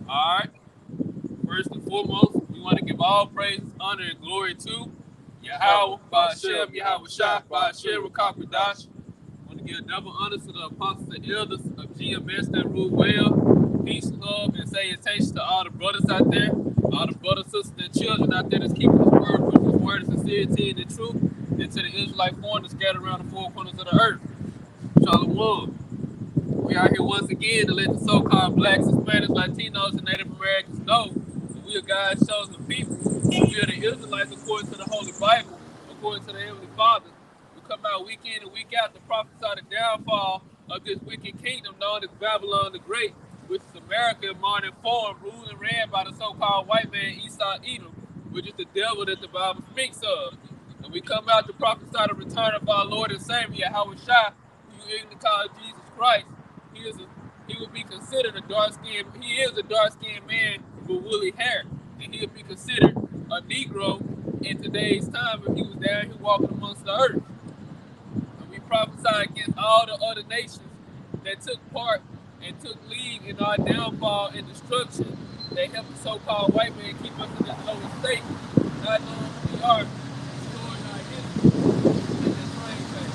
All right. First and foremost, we want to give all praise, honor, and glory to Yahweh, Ba'Shem, Yahweh Shah, Ba'Shem, Rakakadash. Want to give double honor to the apostles and elders of GMS that rule well. Peace, love, and salutations to all the brothers out there, all the brothers, sisters, and children out there that's keeping this word, for this word of sincerity and the truth, and to the Israelite foreigners scattered around the four corners of the earth. Shalom. We are here once again to let the so-called blacks, Hispanics, Latinos, and Native Americans know that we are God's chosen people. We are the Israelites according to the Holy Bible, according to the Heavenly Father. We come out week in and week out to prophesy the downfall of this wicked kingdom known as Babylon the Great, which is America in modern form, ruled and ran by the so-called white man Esau Edom, which is the devil that the Bible speaks of. And we come out to prophesy the return of our Lord and Savior, Yahweh Shai, who you ignorantly call Jesus Christ. He is a, he would be considered a dark skinned. He is a dark skinned man with woolly hair, and he would be considered a Negro in today's time if he was down here walking amongst the earth. And we prophesy against all the other nations that took part and took lead in our downfall and destruction. They helped the so-called white man keep us in this lower state, not knowing who we are, destroying our history, and this rain.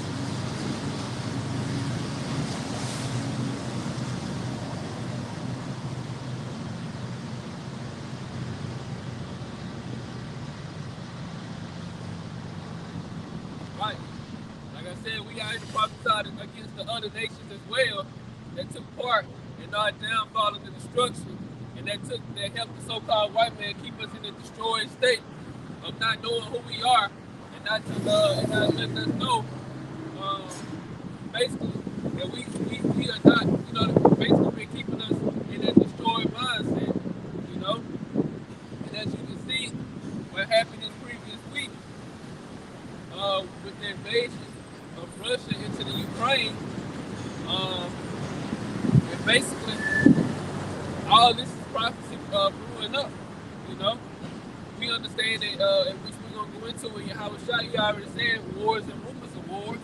Right. Like I said, we out here to prophesy against the other nations as well that took part in our downfall and the destruction, and that helped the so-called white man keep us in a destroyed state of not knowing who we are and not letting us know um, basically that we are not, basically been keeping us in that destroyed mindset, you know. And as you can see, what happened this previous week with the invasion of Russia into the Ukraine, um, and basically all this is prophecy brewing up. You know, we understand that, in which we're gonna go into it. Yahweh Shai, you already said wars and rumors of wars.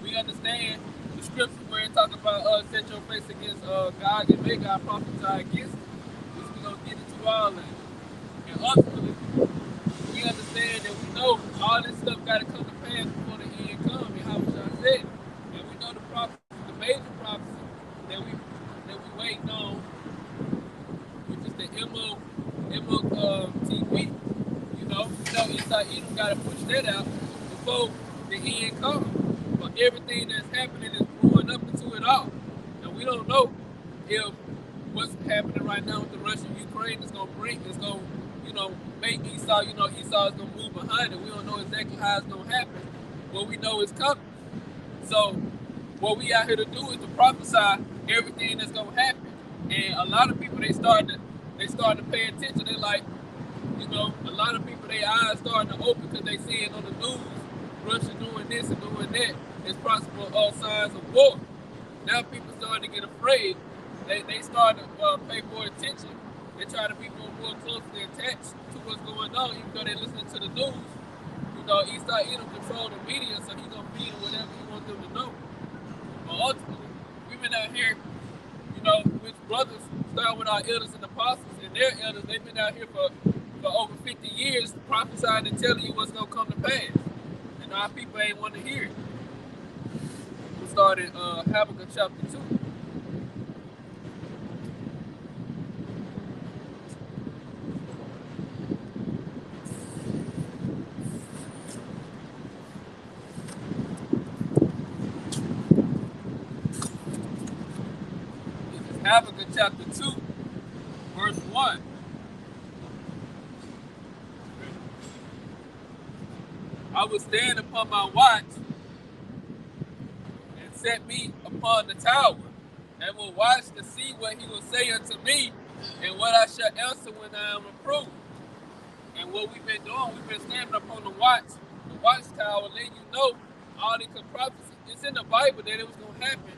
We understand the scripture where it talks about set your face against God and make God prophesy against it, which we're gonna get into all that. And ultimately, we understand that we know all this stuff got to come to pass before the end comes, and how I said, and we know the prophecy, the major prophecy that we waiting on, which is the MOTV. Esau Edom got to push that out before the end comes. But everything that's happening is brewing up into it all, and we don't know if what's happening right now with the Russian Ukraine is gonna make Esau, Esau is gonna move behind it. We don't know exactly how it's gonna happen, but we know it's coming. So what we out here to do is to prophesy everything that's gonna happen. And a lot of people they starting to pay attention. They like, a lot of people their eyes starting to open because they see it on the news. Russia doing this and doing that. It's possible signs of war. Now people starting to get afraid. They starting to pay more attention. They try to be more closely attached to what's going on, even though they listening to the news. Esau Edom control the media, so he's gonna feed them whatever he wants them to know. But ultimately, we've been out here, which brothers start with our elders and apostles and their elders, they've been out here for over 50 years prophesying and telling you what's gonna come to pass. And our people ain't want to hear it. We started Habakkuk chapter 2. This is Habakkuk chapter 2, verse 1. I will stand upon my watch and set me upon the tower, and will watch to see what he will say unto me, and what I shall answer when I am approved. And what we've been doing, we've been standing upon the watchtower, letting you know all the prophecies. It's in the Bible that it was going to happen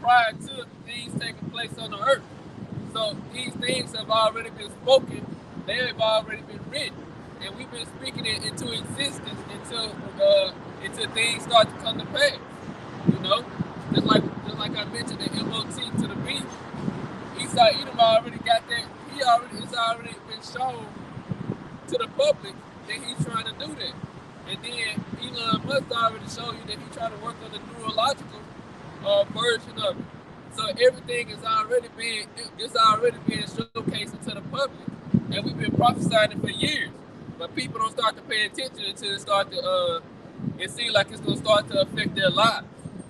prior to things taking place on the earth. So these things have already been spoken. They have already been written. And we've been speaking it into existence until things start to come to pass. Just like I mentioned, the MOT to the B. Esau Edom already got that. He already been shown to the public that he's trying to do that. And then Elon Musk already showed you that he's trying to work on the neurological version of it. So everything is already being showcased to the public, and we've been prophesying it for years. But people don't start to pay attention until it start to it seems like it's gonna start to affect their lives.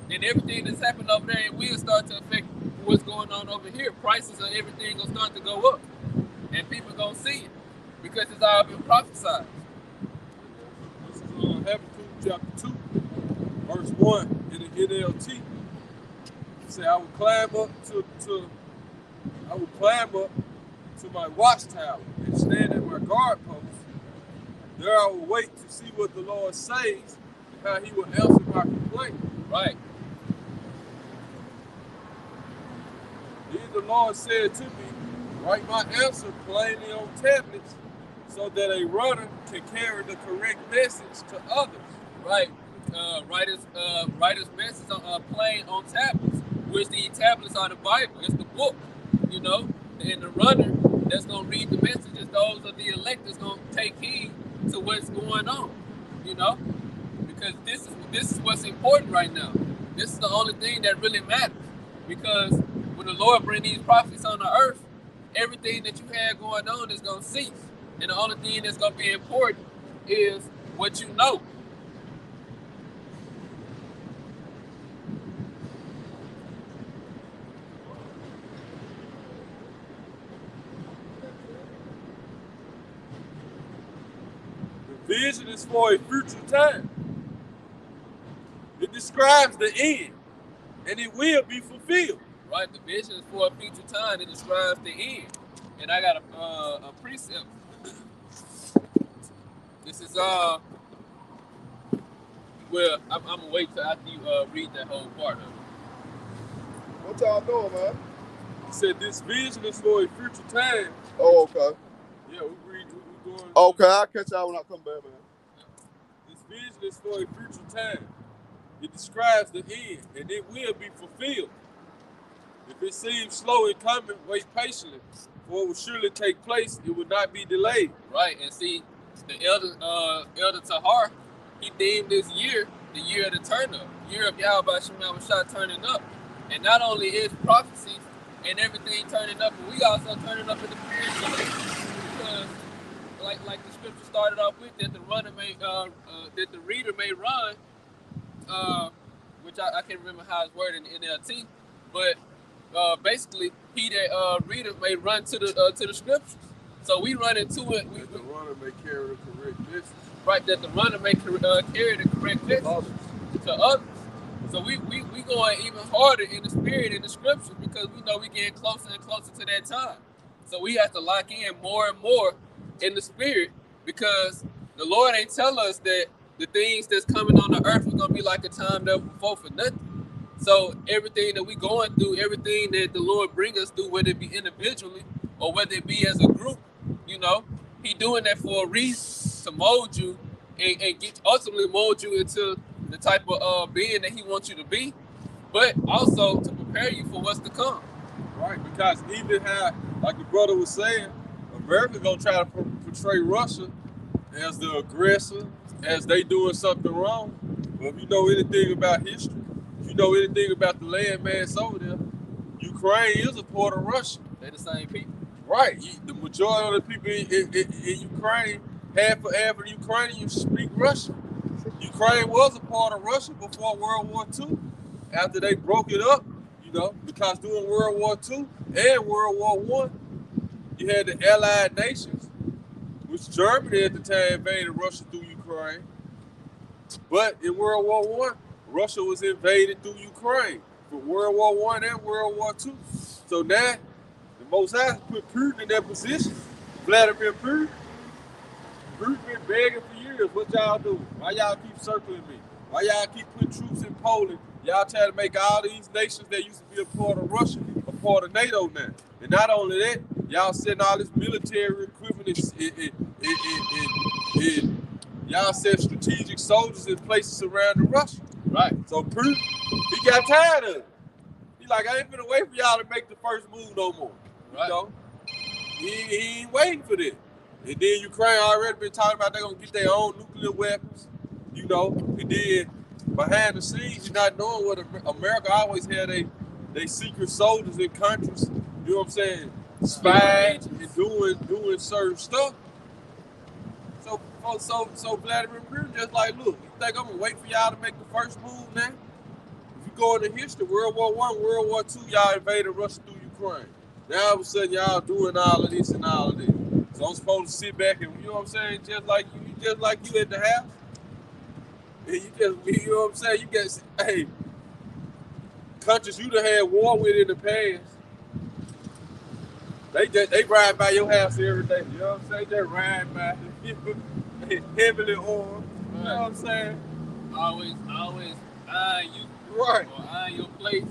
And everything that's happened over there, it will start to affect what's going on over here. Prices of everything gonna start to go up, and people gonna see it because it's all been prophesied. This is Habakkuk chapter 2, verse 1 in the NLT. It said, I will climb up to my watchtower and stand at my guard post. There I will wait to see what the Lord says and how he will answer my complaint. Right. Then the Lord said to me, write my answer plainly on tablets so that a runner can carry the correct message to others. Right. Write his message plain on tablets, which the tablets are the Bible. It's the book, you know. And the runner that's going to read the messages, those are the elect that's going to take heed to what's going on, you know. Because this is what's important right now. This is the only thing that really matters. Because when the Lord brings these prophets on the earth, everything that you had going on is going to cease. And the only thing that's going to be important is what you know. The vision is for a future time. It describes the end, and it will be fulfilled. Right, the vision is for a future time. It describes the end. And I got a precept. This is well, I'm gonna wait till after you read that whole part of it. What y'all doing, man? He said this vision is for a future time. Oh, okay. Yeah, we going. Okay, I'll catch y'all when I come back, man. This vision is for a future time. It describes the end, and it will be fulfilled. If it seems slow in coming, wait patiently, for it will surely take place. It will not be delayed. Right, and see, the elder Tahar, he deemed this year the year of the turn up, year of Yahweh Shah turning up, and not only is prophecy and everything turning up, but we also turning up in the spiritual because, like the scripture started off with, that the reader may run. Which I can't remember how it's worded in NLT, but basically he that reader may run to the scriptures. So we run into it. That the runner may carry the correct message. Right, that the runner may carry the correct message to others. So we going even harder in the spirit in the scriptures because we know we getting closer and closer to that time. So we have to lock in more and more in the spirit because the Lord ain't tell us that the things that's coming on the earth are going to be like a time that before for nothing. So everything that we going through, everything that the Lord bring us through, whether it be individually or whether it be as a group, you know, he doing that for a reason, to mold you and ultimately mold you into the type of being that he wants you to be, but also to prepare you for what's to come. Right, because even how, like the brother was saying, America gonna try to portray Russia as the aggressor, as they doing something wrong. But if you know anything about history, if you know anything about the landmass over there, Ukraine is a part of Russia. They're the same people. Right. The majority of the people in Ukraine, half of the Ukrainians speak Russian. Ukraine was a part of Russia before World War II. After they broke it up, you know, because during World War II and World War I, you had the Allied nations, which Germany at the time invaded Russia through Ukraine. But in World War I, Russia was invaded through Ukraine for World War I and World War II. So now, the Most High put Putin in that position. Vladimir Putin. Putin been begging for years. What y'all do? Why y'all keep circling me? Why y'all keep putting troops in Poland? Y'all try to make all these nations that used to be a part of Russia a part of NATO now. And not only that, y'all sending all this military equipment and y'all send strategic soldiers in places surrounding Russia. Right. So Putin, he got tired of it. He like, I ain't gonna wait for y'all to make the first move no more. Right. You know? he ain't waiting for that. And then Ukraine already been talking about they're gonna get their own nuclear weapons, you know. And then behind the scenes, you're not knowing what America always had they secret soldiers in countries, you know what I'm saying, spying and doing certain stuff. So Vladimir Putin just like, look, you think I'm gonna wait for y'all to make the first move now? If you go into history, World War I, World War II, y'all invaded Russia through Ukraine. Now all of a sudden y'all doing all of this and all of this. So I'm supposed to sit back and, you know what I'm saying, just like you at the house. And you just, you know what I'm saying, you get, hey, countries you done had war with in the past, they ride by your house every day. You know what I'm saying? They ride by, heavily armed. You know what I'm saying? Always eyeing you. Right. Or eyeing your place.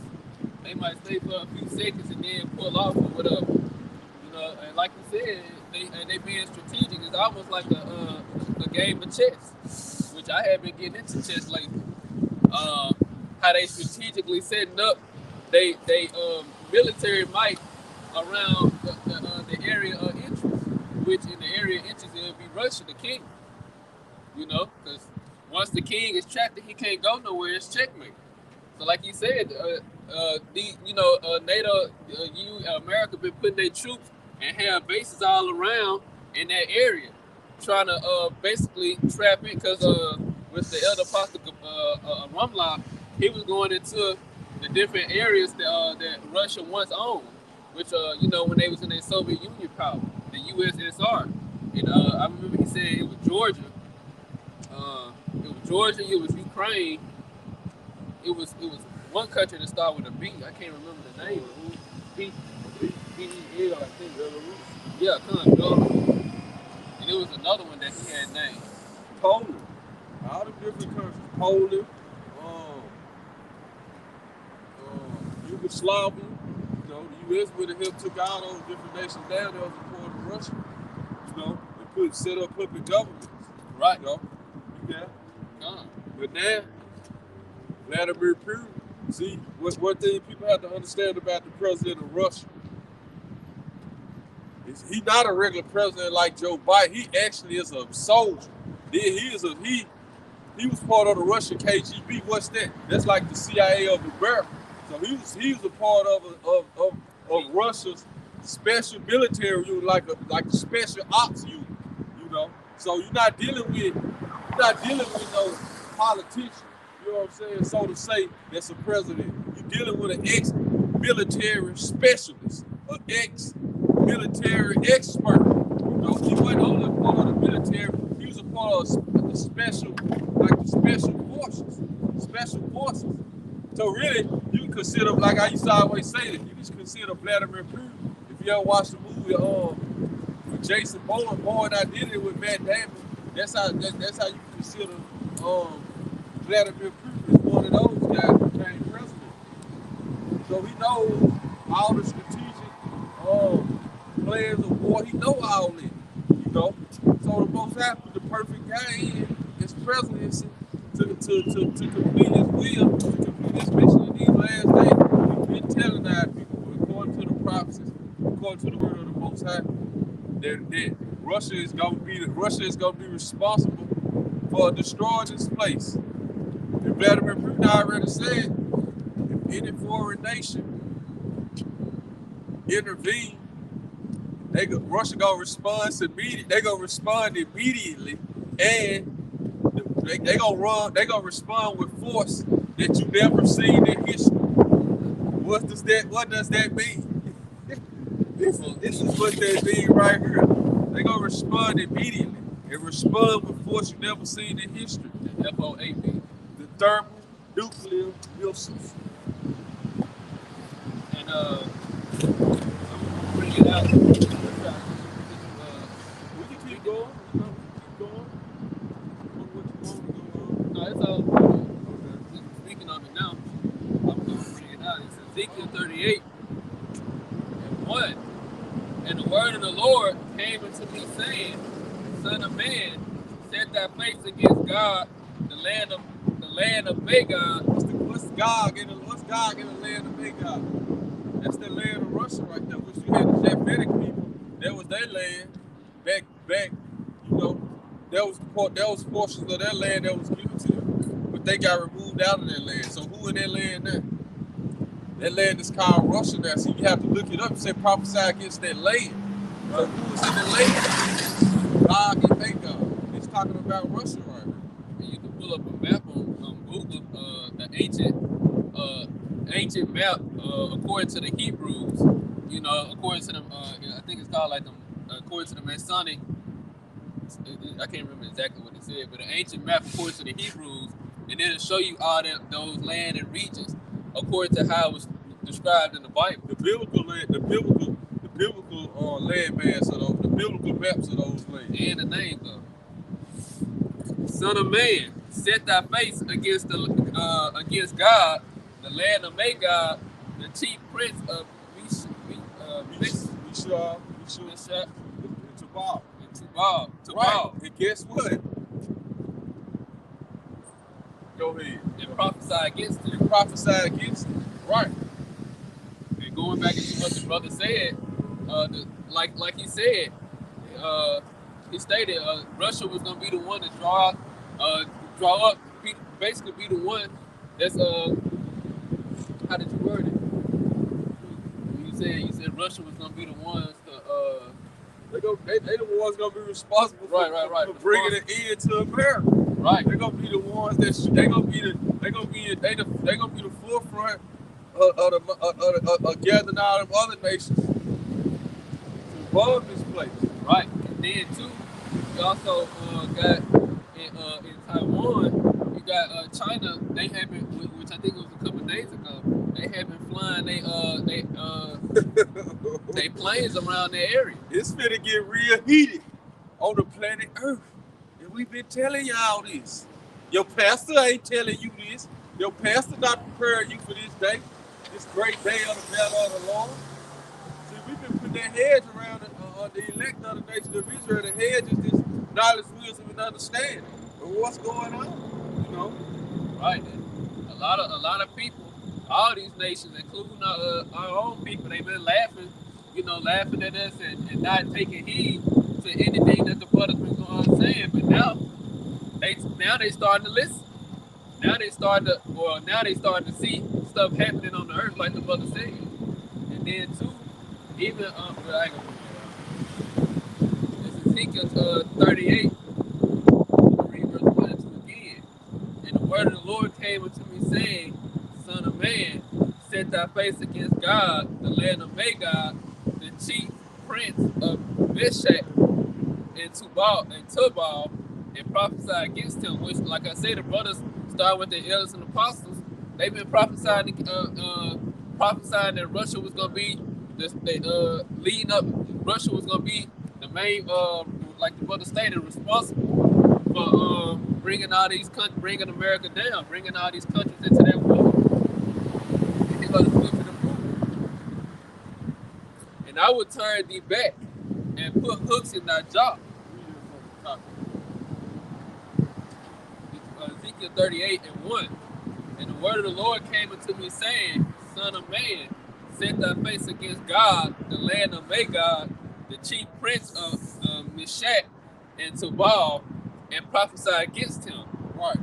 They might stay for a few seconds and then pull off or whatever. You know, and like you said, they being strategic. It's almost like a game of chess, which I have been getting into chess lately. How they strategically setting up they military might around the area of interest, which in the area of interest it would be Russia, the king. You know, because once the king is trapped, he can't go nowhere. It's checkmate. So, like you said, NATO, America been putting their troops and have bases all around in that area, trying to basically trap it. Because with the elder apostle Rumlock, he was going into the different areas that Russia once owned, which when they was in their Soviet Union power, the USSR. And I remember he said it was Georgia. It was Ukraine. It was one country that started with a B. I can't remember the name. B-E-L, I think. Belarus. Yeah, Belarus. And it was another one that he had named. Poland. All the different countries. Poland. Yugoslavia. You know, the U.S. would have helped took all those different nations down. That was a part of Russia. You know, they set up puppet governments. Right. You know? Yeah. But now, Vladimir Putin, see, one thing people have to understand about the president of Russia is he's not a regular president like Joe Biden. He actually is a soldier. He was part of the Russian KGB. What's that? That's like the CIA of America. So he was a part of Russia's special military unit, like a special ops unit. You know, so you're not dealing with no politician. You know what I'm saying? So to say, that's a president. You're dealing with an ex-military specialist, an ex-military expert. You know, he wasn't only a part of the military. He was a part of the special forces. So really, you can consider, like I used to always say, that you just consider Vladimir Putin. If you ever watch the movie with Jason Bourne, Born Identity with Matt Damon, that's how you consider Vladimir Putin is one of those guys who became president. So he knows all the strategic plans of war. He knows all it, you know. So the most happy, the perfect guy in his presidency to complete his will, to complete his mission in these last days. We've been telling our people, according to the prophecies, according to the word of the Most High, that Russia is gonna be responsible for destroying this place. And Vladimir Putin already said, if any foreign nation intervene, Russia gonna respond immediately. They gonna respond immediately, and they gonna respond with force that you never seen in history. What does that mean? This is what that means right here. They gonna respond immediately and respond with force you never seen in history. The FOAB. The thermal nuclear missiles. And I'm gonna bring it out. We can keep going. No, it's all good. Okay. Speaking of it now, I'm gonna bring it out. It's Ezekiel 38 and 1. And the word of the Lord came unto me, saying, Son of man, set thy face against God, the land of Magog. What's Gog in the land of Magog? That's the land of Russia right there, which you had the Japhetic people that was their land back, you know, there was portions of their land that was given to them. But they got removed out of their land. So who in their land now? That land is called Russia now. So you have to look it up. It said prophesy against that land. So who is in the land? God and Magog. It's talking about Russia right now. And you can pull up a map on Google, the ancient map according to the Hebrews. You know, according to them, I think it's called like according to the Masonic. I can't remember exactly what it said, but an ancient map according to the Hebrews, and it'll show you all those land and regions according to how it was described in the Bible. The biblical land, the biblical land mass of those, the biblical maps of those lands. And the name though. Son of man, set thy face against God, the land of Magog, the chief prince of Meshach, Tubal. Right. And guess what? Go ahead. And prophesy against him. And prophesy against him. Right. And going back into what the brother said, like he said, he stated Russia was gonna be the one to draw up, basically be the one that's how did you word it? You said Russia was gonna be the ones to they the ones gonna be responsible for bringing it into America. Right. They're gonna be the ones that they gonna be the forefront of gathering all them other nations to bomb this place. Right. And then too, you also got in Taiwan, you got China. They have been, which I think was a couple of days ago. They have been flying they planes around their area. It's finna get real heated on the planet Earth. And we've been telling y'all this. Your pastor ain't telling you this. Your pastor not preparing you for this day, this great day of the battle of the Lord. See, we've been putting that hedge around the elect of the nation of Israel. The hedge is this knowledge, wisdom, and understanding of what's going on. You know, right? A lot of people, all these nations, including our own people, they've been laughing at us and not taking heed to anything that the brothers been saying. But now they starting to listen. Now they starting to see stuff happening on the earth, like the brother said. And then too, even this is Ezekiel 38. Read verse 1 and 2 again. And the word of the Lord came unto me, saying, Son of man, set thy face against God, the land of Magog, the chief prince of Meshach and Tubal, and prophesy against him. Which, like I said, the brothers start with the elders and apostles. They've been prophesying that Russia was gonna be leading up. Russia was gonna be the main, like the brother stated, responsible for bringing America down, bringing all these countries into that war. And they're gonna flip it and prove. And I would turn thee back and put hooks in thy jaw. Ezekiel 38 and 1. And the word of the Lord came unto me, saying, Son of man, set thy face against God, the land of Magog, the chief prince of Meshach and Tubal, and prophesy against him. right,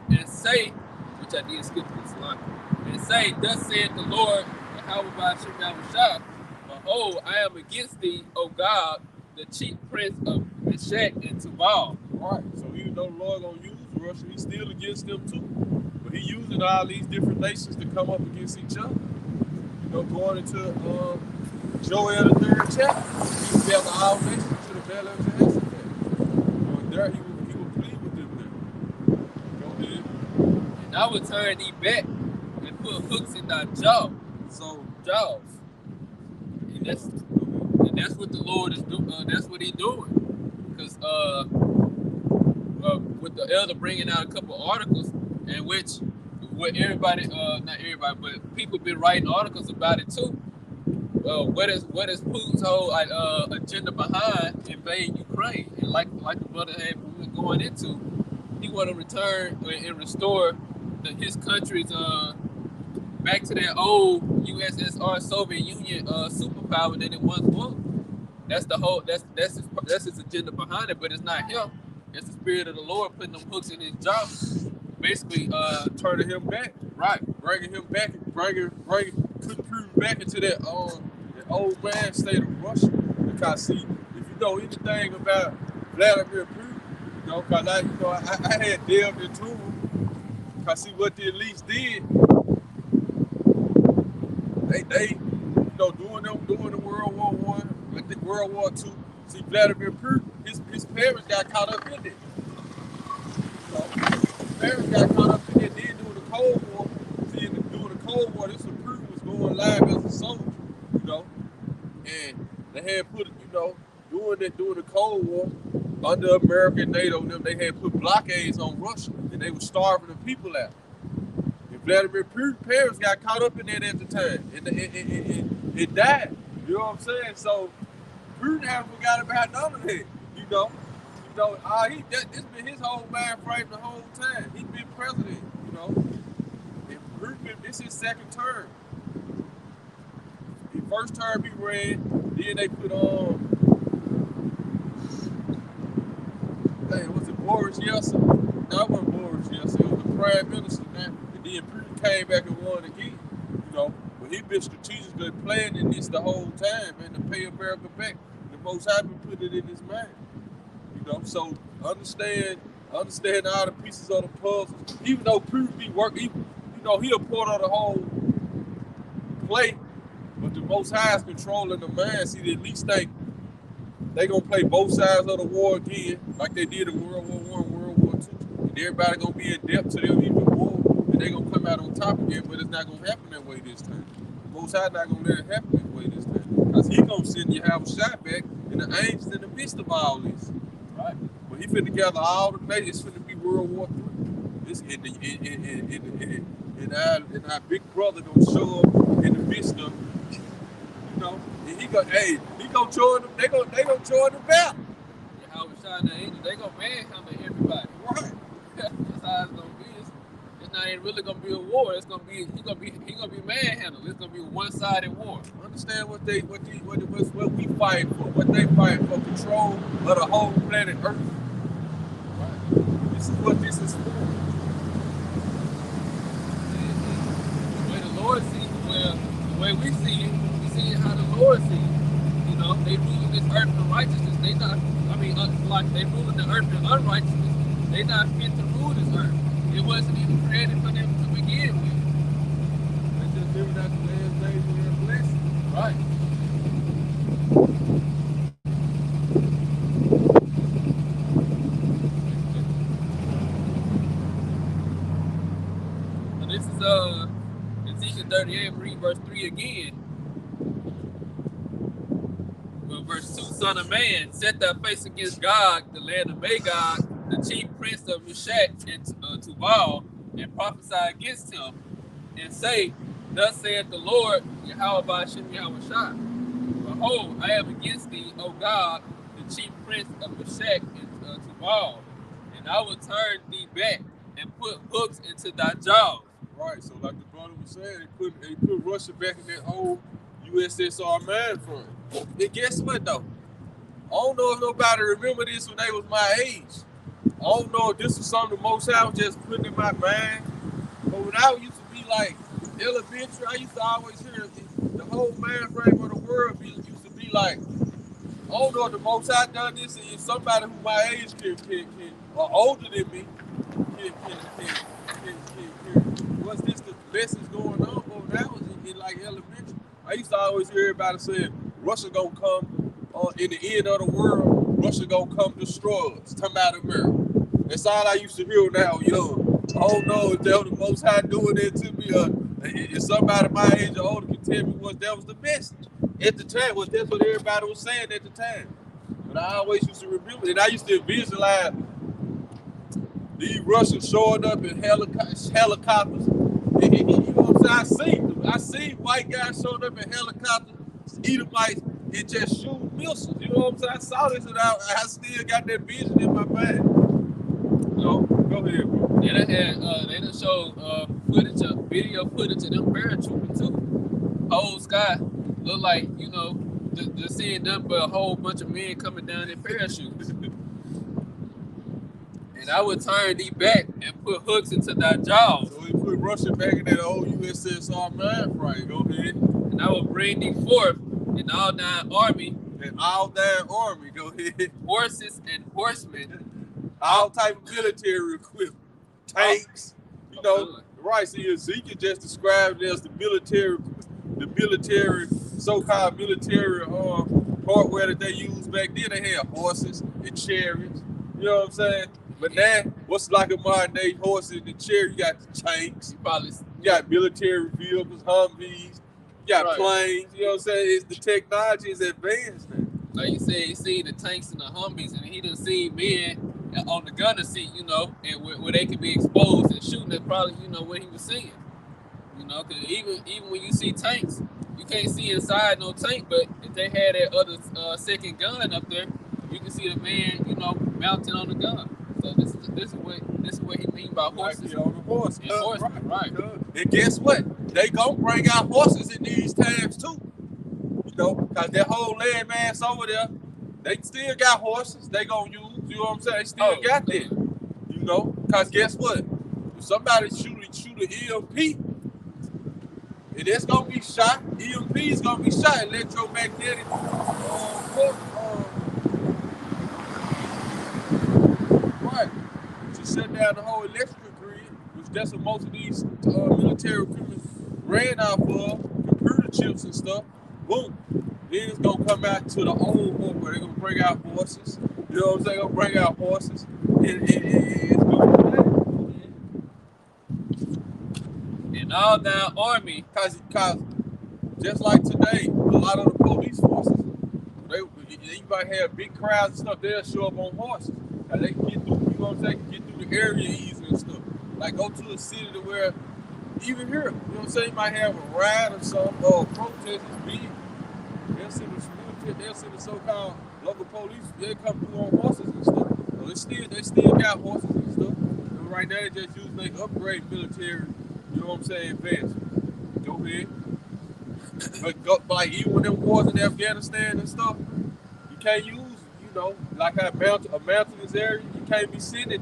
And say, which I did skip this line, and say, Thus saith the Lord, Yahweh, behold, I am against thee, O God, the chief prince of Meshach and Tubal. right. So even though the Lord gonna use Russia, he's still against them too. But he's using all these different nations to come up against each other. You know, going into Joel the 3rd chapter, he gathered all nations to the valley of Jehoshaphat. There he will plead with them there. Go ahead. And I will turn thee back and put hooks in thy jaws. And that's what the Lord is doing. That's what he's doing. Because with the elder bringing out a couple of articles in which what everybody, not everybody, but people been writing articles about it too. What is Putin's whole agenda behind invading Ukraine? And like the brother had been going into, he want to return and restore his country's back to that old USSR Soviet Union superpower that it once was. That's the whole. That's his agenda behind it. But it's not him. It's the spirit of the Lord putting them hooks in his jaw, basically turning him back, right, bringing him back, putting Putin back into that old man state of Russia. Because see, if you know anything about Vladimir Putin, you know, cause I had delved into him. Cause see what the elites did, they doing the World War I, I think World War II. See Vladimir Putin, his parents got caught up in it. His parents got caught up in it. Then during the Cold War, during the Cold War, this Putin was going live as a soldier, you know, and they had put, during the Cold War, under America and NATO, they had put blockades on Russia, and they were starving the people out. And Vladimir Putin's parents got caught up in that at the time, and it died. You know what I'm saying? So Putin haven't forgot about none of that. It's been his whole mind frame the whole time. He's been president. And Putin, this is his second term. The first term he ran, then they put on. Was it Boris Yeltsin? No, it wasn't Boris Yeltsin. It was the prime minister now. And then Putin came back and won again. But he been strategically planning this the whole time, man, to pay America back. The Most High been put it in his mind. So understand all the pieces of the puzzle. Even though Putin be working, he a part of the whole play, but the Most High is controlling the mind. See, they at least think they gonna play both sides of the war again, like they did in World War I, World War II. And everybody gonna be in debt to them even more, and they gonna come out on top again. But it's not gonna happen that way this time. The Most High not gonna let it happen that way this time, because he gonna send you have a shot back, and the angels in the midst of all this. Right. But he finna gather all the nations. It's finna be World War III. And our big brother gonna show up in the midst of, and he gonna join them. They gonna join the battle. Yeah, how we shot the angels, they gonna manhandle everybody. Right. That's how it's gonna be. It's not even really gonna be a war. It's gonna be he gonna be manhandled. It's gonna be a one-sided war. Understand what we fight for, what they fight for, control of the whole planet Earth. Right. This is what this is for. The way the Lord sees it, the way we see it how the Lord sees it. They ruling this earth in righteousness. They ruling the earth in unrighteousness. They not fit to rule this earth. It wasn't even created for them to begin with. They just living out the last days of their blessing. Right. So this is Ezekiel 38, read verse 3 again. Well, verse 2, Son of man, set thy face against Gog, the land of Magog, the chief prince of Meshach and Tubal, and prophesy against him, and say, Thus saith the Lord, Yahweh Ba'ashem Yahweh Shah. Behold, I am against thee, O God, the chief prince of Meshach and Tubal, and I will turn thee back and put hooks into thy jaws. Right, so like the brother was saying, they put Russia back in that old USSR mind frame. And guess what though? I don't know if nobody remember this when they was my age. I don't know if this was something the Most High was just putting in my mind. But when I used to be like elementary, I used to always hear the whole mind frame of the world used to be like, I don't know if the Most High done this, and if somebody who my age can or older than me can what's this the lessons going on? Well, that was in like elementary. I used to always hear everybody saying, Russia gonna come in the end of the world, Russia gonna come destroy us, come out of America. That's all I used to hear when I was young. I don't know if that was the Most High doing that to me, or if somebody my age or older can tell me that was the message. At the time, that's what everybody was saying at the time. But I always used to remember, and I used to visualize these Russians showing up in helicopters. And you know what I'm saying? I seen white guys showing up in helicopters, Edomites, and just shooting missiles. You know what I'm saying? I saw this, and I still got that vision in my mind. Go ahead, bro. They done showed video footage of them paratrooping too. Whole sky look like, Just seeing nothing but a whole bunch of men coming down in parachutes. And I would turn thee back and put hooks into thy jaws. So we put Russia back in that old USSR mind frame. Go ahead. And I will bring thee forth in all thine army, And all damn army. Go ahead. horses and horsemen. All type of military equipment. Tanks. You know, right. See, Ezekiel just described it as the military, so-called military hardware that they used back then. They had horses and chariots. You know what I'm saying? But now, what's like a modern day horses and chariot? You got the tanks. You got military vehicles, Humvees. You got planes. You know what I'm saying? The technology is advanced now. Like you said, he seen the tanks and the Humvees, and he done seen men on the gunner seat, you know, and where they could be exposed and shooting. That's probably, you know, what he was seeing. You know, because even when you see tanks, you can't see inside no tank, but if they had that other second gun up there, you can see the man, you know, mounted on the gun. So this is what he mean by horses. On the horse. And horsemen, right. And guess what? They gonna bring out horses in these times too. You know, because that whole land mass over there, they still got horses they gonna use. You know what I'm saying? They still got that. You know, because guess what? If somebody shoot an EMP, and it's gonna be shot, EMP is gonna be shot, electromagnetic right. To shut down the whole electrical grid, which that's what most of these military equipment ran off of, computer chips and stuff. Boom. Then it's gonna come out to the old one where they're gonna bring out horses. You know what I'm saying? Gonna bring out horses. It's gonna be that. And all thine army, Cause just like today, a lot of the police forces, you might have big crowds and stuff, they'll show up on horses. And they can get through, you know what I'm saying, get through the area easy and stuff. Like go to a city to where, even here, you know what I'm saying, you might have a ride or something, or a protest is big. They'll see the so-called local police, they come through on horses and stuff. So they still got horses and stuff. And right now they just use like upgrade military, you know what I'm saying, advancement. Go ahead. But like even with them wars in Afghanistan and stuff, you can't use, you know, like a mountainous area, you can't be sending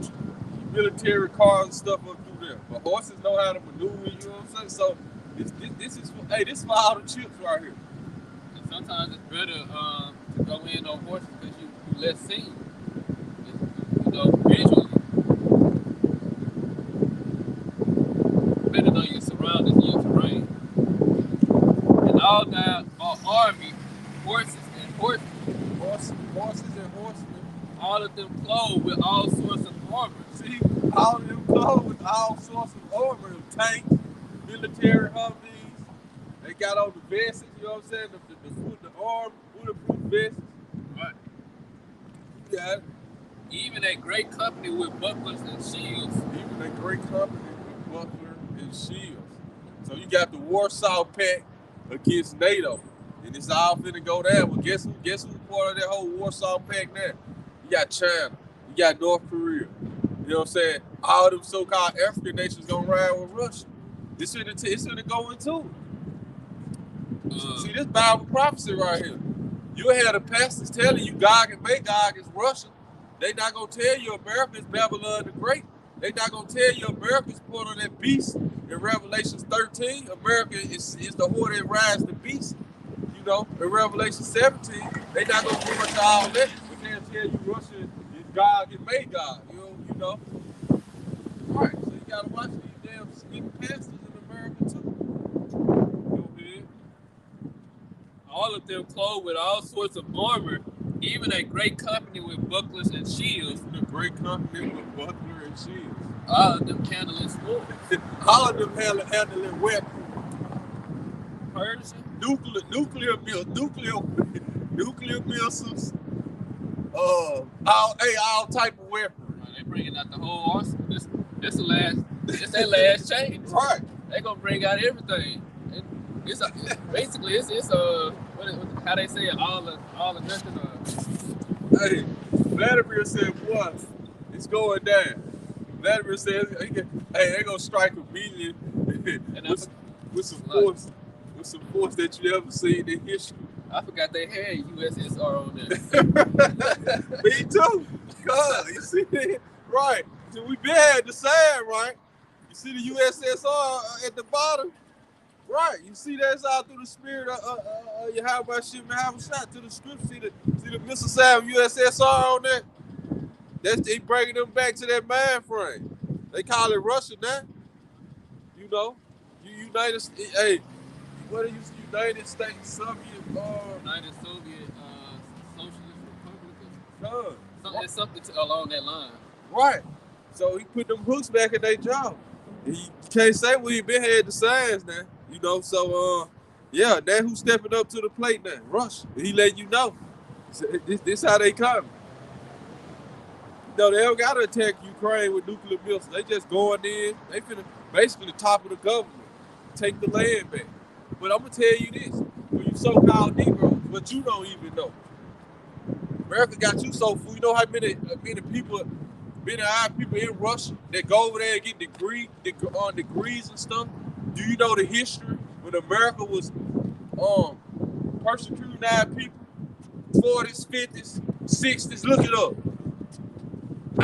military cars and stuff up through there. But horses know how to maneuver, you know what I'm saying? So this is for all the chips right here. and sometimes it's better to go in on horses because you less seen. You know, visually. Better know your surroundings and your terrain. And all that army, horses and horsemen. Horses and horsemen. All of them clothed with all sorts of armor. See, all of them clothes with all sorts of armor, tanks, military Humvees. They got on the vests, you know what I'm saying? The arm, bulletproof vests. Right. Yeah. Even a great company with bucklers and shields. Even a great company with buckler and shields. So you got the Warsaw Pact against NATO. And it's all finna go down. But guess who's part of that whole Warsaw Pact now? You got China. You got North Korea. You know what I'm saying? All them so-called African nations gonna ride with Russia. It's finna go into it. See, this Bible prophecy right here. You had the pastors telling you Gog and Magog is Russia. They not gonna tell you America is Babylon the Great. They not gonna tell you America is part of that beast in Revelation 13. America is the whore that rides the beast. You know, in Revelation 17, they not gonna go into all that. They can't tell you Russia is Gog and Magog. You know. Right. So you gotta watch these damn sneaky pastors in America too. Go ahead. All of them clothed with all sorts of armor, even a great company with bucklers and shields. A great company with buckler and shields. All of them handling swords. All of them handling weapons. Persian. Nuclear missiles. All type of weaponry. They bringing out the whole arsenal. This their last change. Right. They gonna bring out everything. It's how they say it, all the nothing. Hey, Vladimir said, "Boy, it's going down." Vladimir says, "Hey, they gonna strike immediately with some force that you never seen in history." I forgot they had USSR on there. Me too. Cause you see that? Right. So we been had the sign, right? You see the USSR at the bottom? Right. You see that's out through the spirit of Yahweh Shim shot to the script. See the missile sign of USSR on that? That's they bringing them back to that mind frame. They call it Russia now. You know, United States. Hey, what are you? United States, Soviet, United Soviet Socialist Republic. It's something along that line. Right. So he put them hooks back in their jaw. He can't say we been had the signs now. You know, so yeah, that who's stepping up to the plate now. Russia. He letting you know. This how they come. No, they don't gotta attack Ukraine with nuclear missiles. They just going in. They finna basically top of the government. Take the land back. But I'm gonna tell you this: when you so-called Negroes, but you don't even know. America got you so fool. You know how many people, our people in Russia that go over there and get degrees and stuff? Do you know the history when America was persecuting our people? 40s, 50s, 60s. Look it up.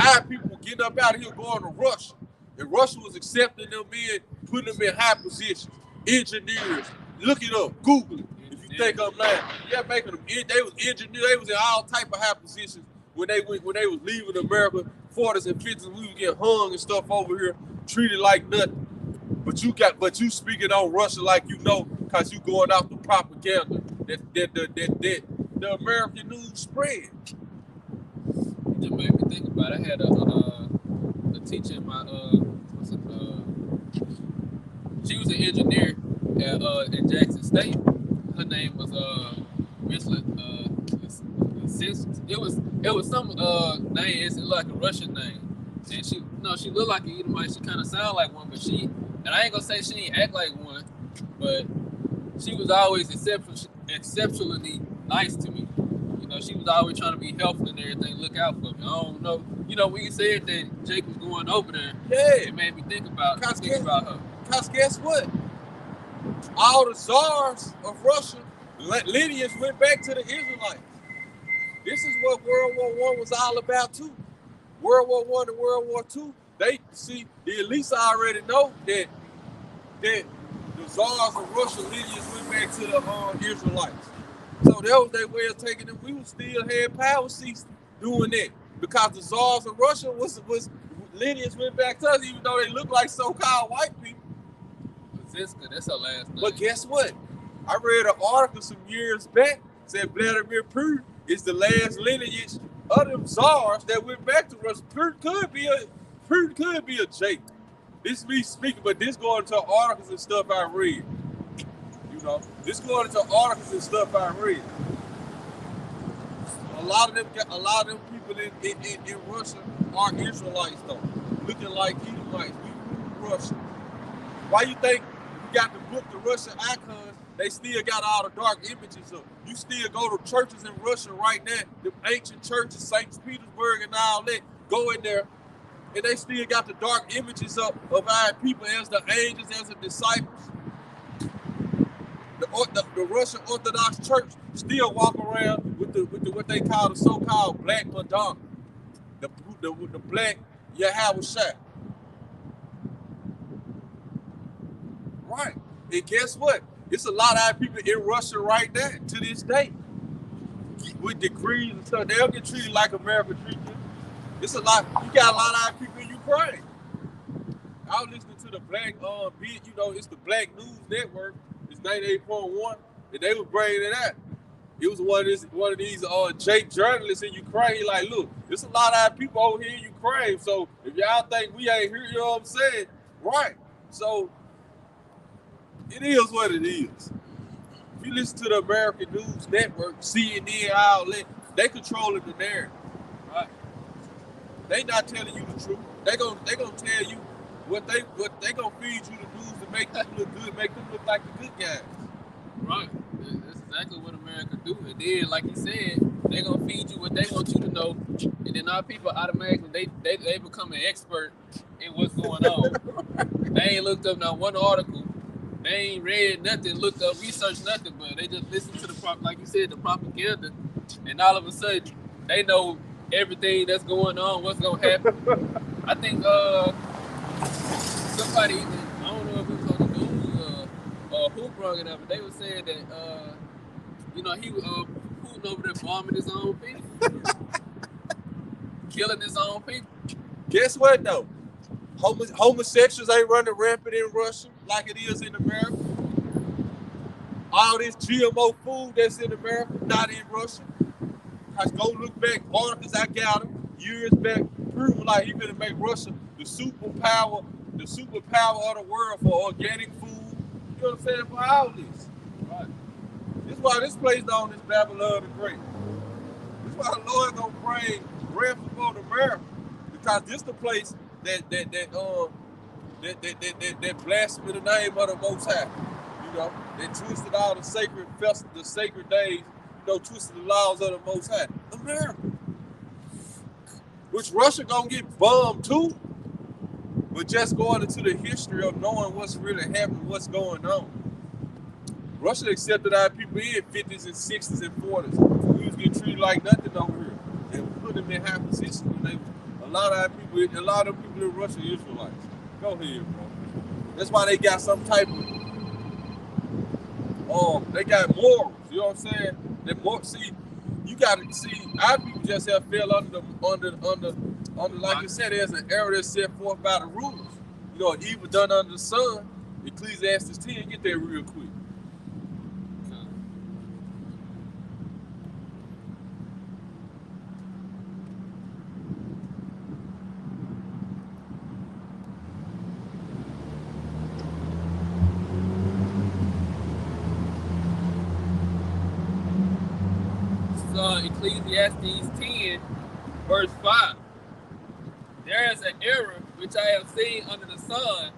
Our people were getting up out of here going to Russia, and Russia was accepting them in, putting them in high positions. Engineers. Look it up. Google it. If you think I'm lying. Yeah, making them. They was engineers. They was in all type of high positions when they was leaving America. 40s and 50s, we would get hung and stuff over here, treated like nothing. But you speaking on Russia like you know, cause you going out the propaganda that the American news spread. It just made me think about it. I had a teacher in my she was an engineer at Jackson State. Her name was Miss it was some name. It's like a Russian name, and she looked like an Edomite. She kind of sounded like one, but and I ain't gonna say she didn't act like one, but she was always exceptionally nice to me. You know, she was always trying to be helpful and everything, look out for me. I don't know. You know, when you said that Jake was going over there, yeah, it made me think about her. Because guess what? All the czars of Russia, lineage went back to the Israelites. This is what World War I was all about too. World War I and World War II, they see the elites already know that the czars of Russia lineage went back to the Israelites. So that was their way of taking it. We would still had power seats doing that because the czars of Russia was lineage went back to us, even though they look like so-called white people. Ziska, that's her last name. But guess what? I read an article some years back said Vladimir Putin is the last lineage of them czars that went back to Russia. Putin could be a Jake. This is me speaking, but this going into articles and stuff I read. You know, this going into articles and stuff I read. A lot of them people in Russia are Israelites though, looking like Edomites. We rule Russia. Why you think you got the book, the Russian icons? They still got all the dark images up. You still go to churches in Russia right now, the ancient churches, St. Petersburg and all that. Go in there, and they still got the dark images up of our people as the angels, as the disciples. The Russian Orthodox Church still walk around with the what they call the so-called Black Madonna, the Black Yahweh Shai. Right. And guess what? It's a lot of our people in Russia right now to this day. With degrees and stuff. They don't get treated like America treats them. It's a lot. You got a lot of our people in Ukraine. I was listening to the Black it's the Black News Network. It's 98.1. And they was bringing it out. It was one of these Jake journalists in Ukraine. He like, look, there's a lot of our people over here in Ukraine. So if y'all think we ain't here, you know what I'm saying? Right. So it is what it is. If you listen to the American News Network, CNN, all that, they controlling the narrative. Right? They not telling you the truth. They gonna tell you what they gonna feed you the news to make them look good, make them look like the good guys. Right. That's exactly what America do. And then, like you said, they gonna feed you what they want you to know, and then our people automatically they become an expert in what's going on. They ain't looked up not one article They ain't read nothing, looked up, researched nothing, but they just listen to like you said, the propaganda, and all of a sudden they know everything that's going on, what's gonna happen. I think somebody, I don't know if it was on the news or who brought it up, but they were saying that he was Putin over there bombing his own people, killing his own people. Guess what though? Homosexuals ain't running rampant in Russia like it is in America. All this GMO food that's in America, not in Russia. I go look back, articles I got years back, proving like he gonna make Russia the superpower of the world for organic food. You know what I'm saying? For all this. Right. This is why this place on this Babylon the Great. This is why the Lord gonna bring ransom on America. Because this the place that blasphemy the name of the Most High. You know, that twisted all the sacred festivals, the sacred days, twisted the laws of the Most High. America. Which Russia gonna get bombed too. But just going into the history of knowing what's really happening, what's going on. Russia accepted our people in 50s and 60s and 40s. We was getting treated like nothing over here. And we put them in high positions when a lot of people in Russia are Israelites. Go ahead, bro. That's why they got some type of they got morals, you know what I'm saying? You gotta see our people just have fell under like you said, there's an error that's set forth by the rules. Evil done under the sun. Ecclesiastes 10, get there real quick. Ecclesiastes 10, verse 5. There is an error which I have seen under the sun,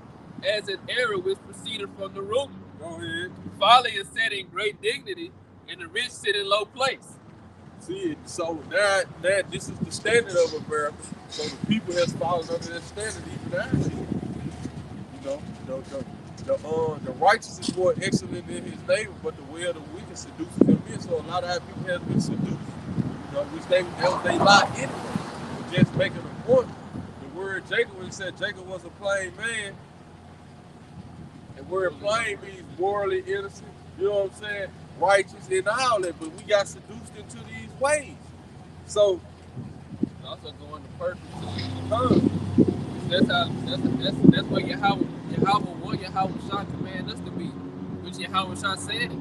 as an error which proceeded from the root. Go ahead. Folly is set in great dignity, and the rich sit in low place. See, so now this is the standard of America. So the people has fallen under that standard even now. The righteous is more excellent than his neighbor, but the way of the wicked seduces them in. So a lot of our people have been seduced, which they lie anyway. But just making a point. The word Jacob, when he said Jacob was a plain man, and word plain means morally innocent, you know what I'm saying? Righteous and all that, but we got seduced into these ways. So it's also going to purpose. That's what Yahweh want Yahweh Shah command us to be, which Yahweh Shah said it.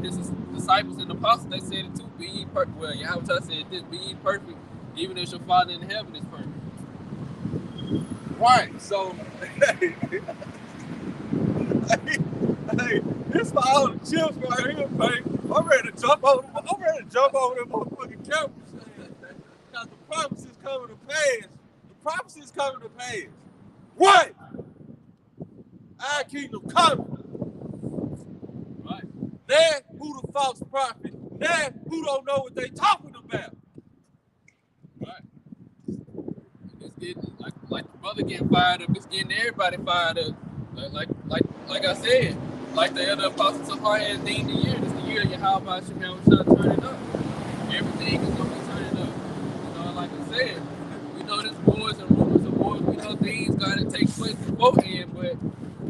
His disciples and apostles, they said it too. Be ye perfect. Well, Yahweh Shah said this: be ye perfect, even as your Father in heaven is perfect. Right. So hey, this for all the chips right here, baby. I'm ready to jump over that motherfucking campus. Because the prophecy is coming to pass. The prophecy is coming to pass. What? Our kingdom coming. Right. Now, who the false prophet? Now, who don't know what they talking about? Right. It's getting like the brother getting fired up. It's getting everybody fired up. Like I said, like the other apostles of heart has named the year. This is the year Yahweh Shem turning up. Everything is gonna be turning up. Like I said, we know there's wars and rumors of wars. We know things gotta take place beforehand, but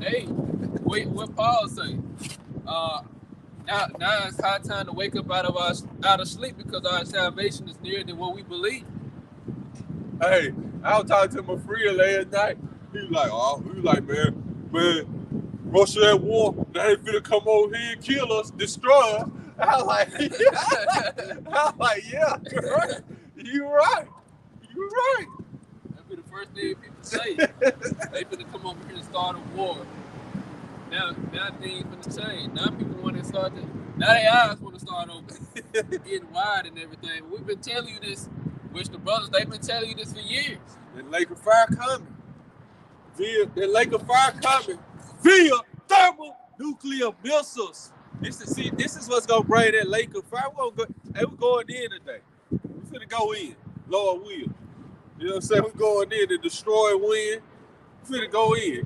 hey, wait, what Paul say? Now it's high time to wake up out of sleep, because our salvation is nearer than what we believe. Hey, I was talking to my friend last night. He was like, man, Russia at war. They ain't finna come over here and kill us, destroy us. I was like, yeah, you're right. That'd be the first thing people say. They finna come over here and start a war. Now things finna change. Now people want to start now their eyes want to start open, getting wide and everything. But we've been telling you this, which the brothers, they've been telling you this for years. The lake of fire coming. Via thermonuclear missiles. This is what's gonna bring that lake of fire. We're going in today. We're finna go in. Lord will. You know what I'm saying? We're going in to destroy and win. We're finna go in.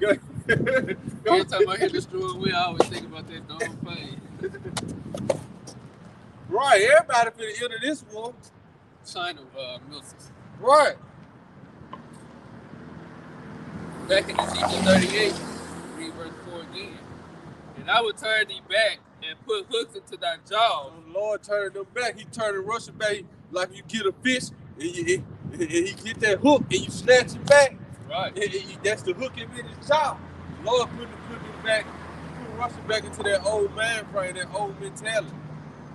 Every time I hear the strong wind, I always think about that Dom Payne. Right, everybody finna enter this war. China missiles. Right. Back in Ezekiel 38, read verse 4 again. And I will turn thee back and put hooks into thy jaws. The Lord turned them back. He turned Russia back like you get a fish and he get that hook and you snatch it back. Right. That's the hook in his jaw. The Lord put it back, put Russia back into that old man frame, that old mentality.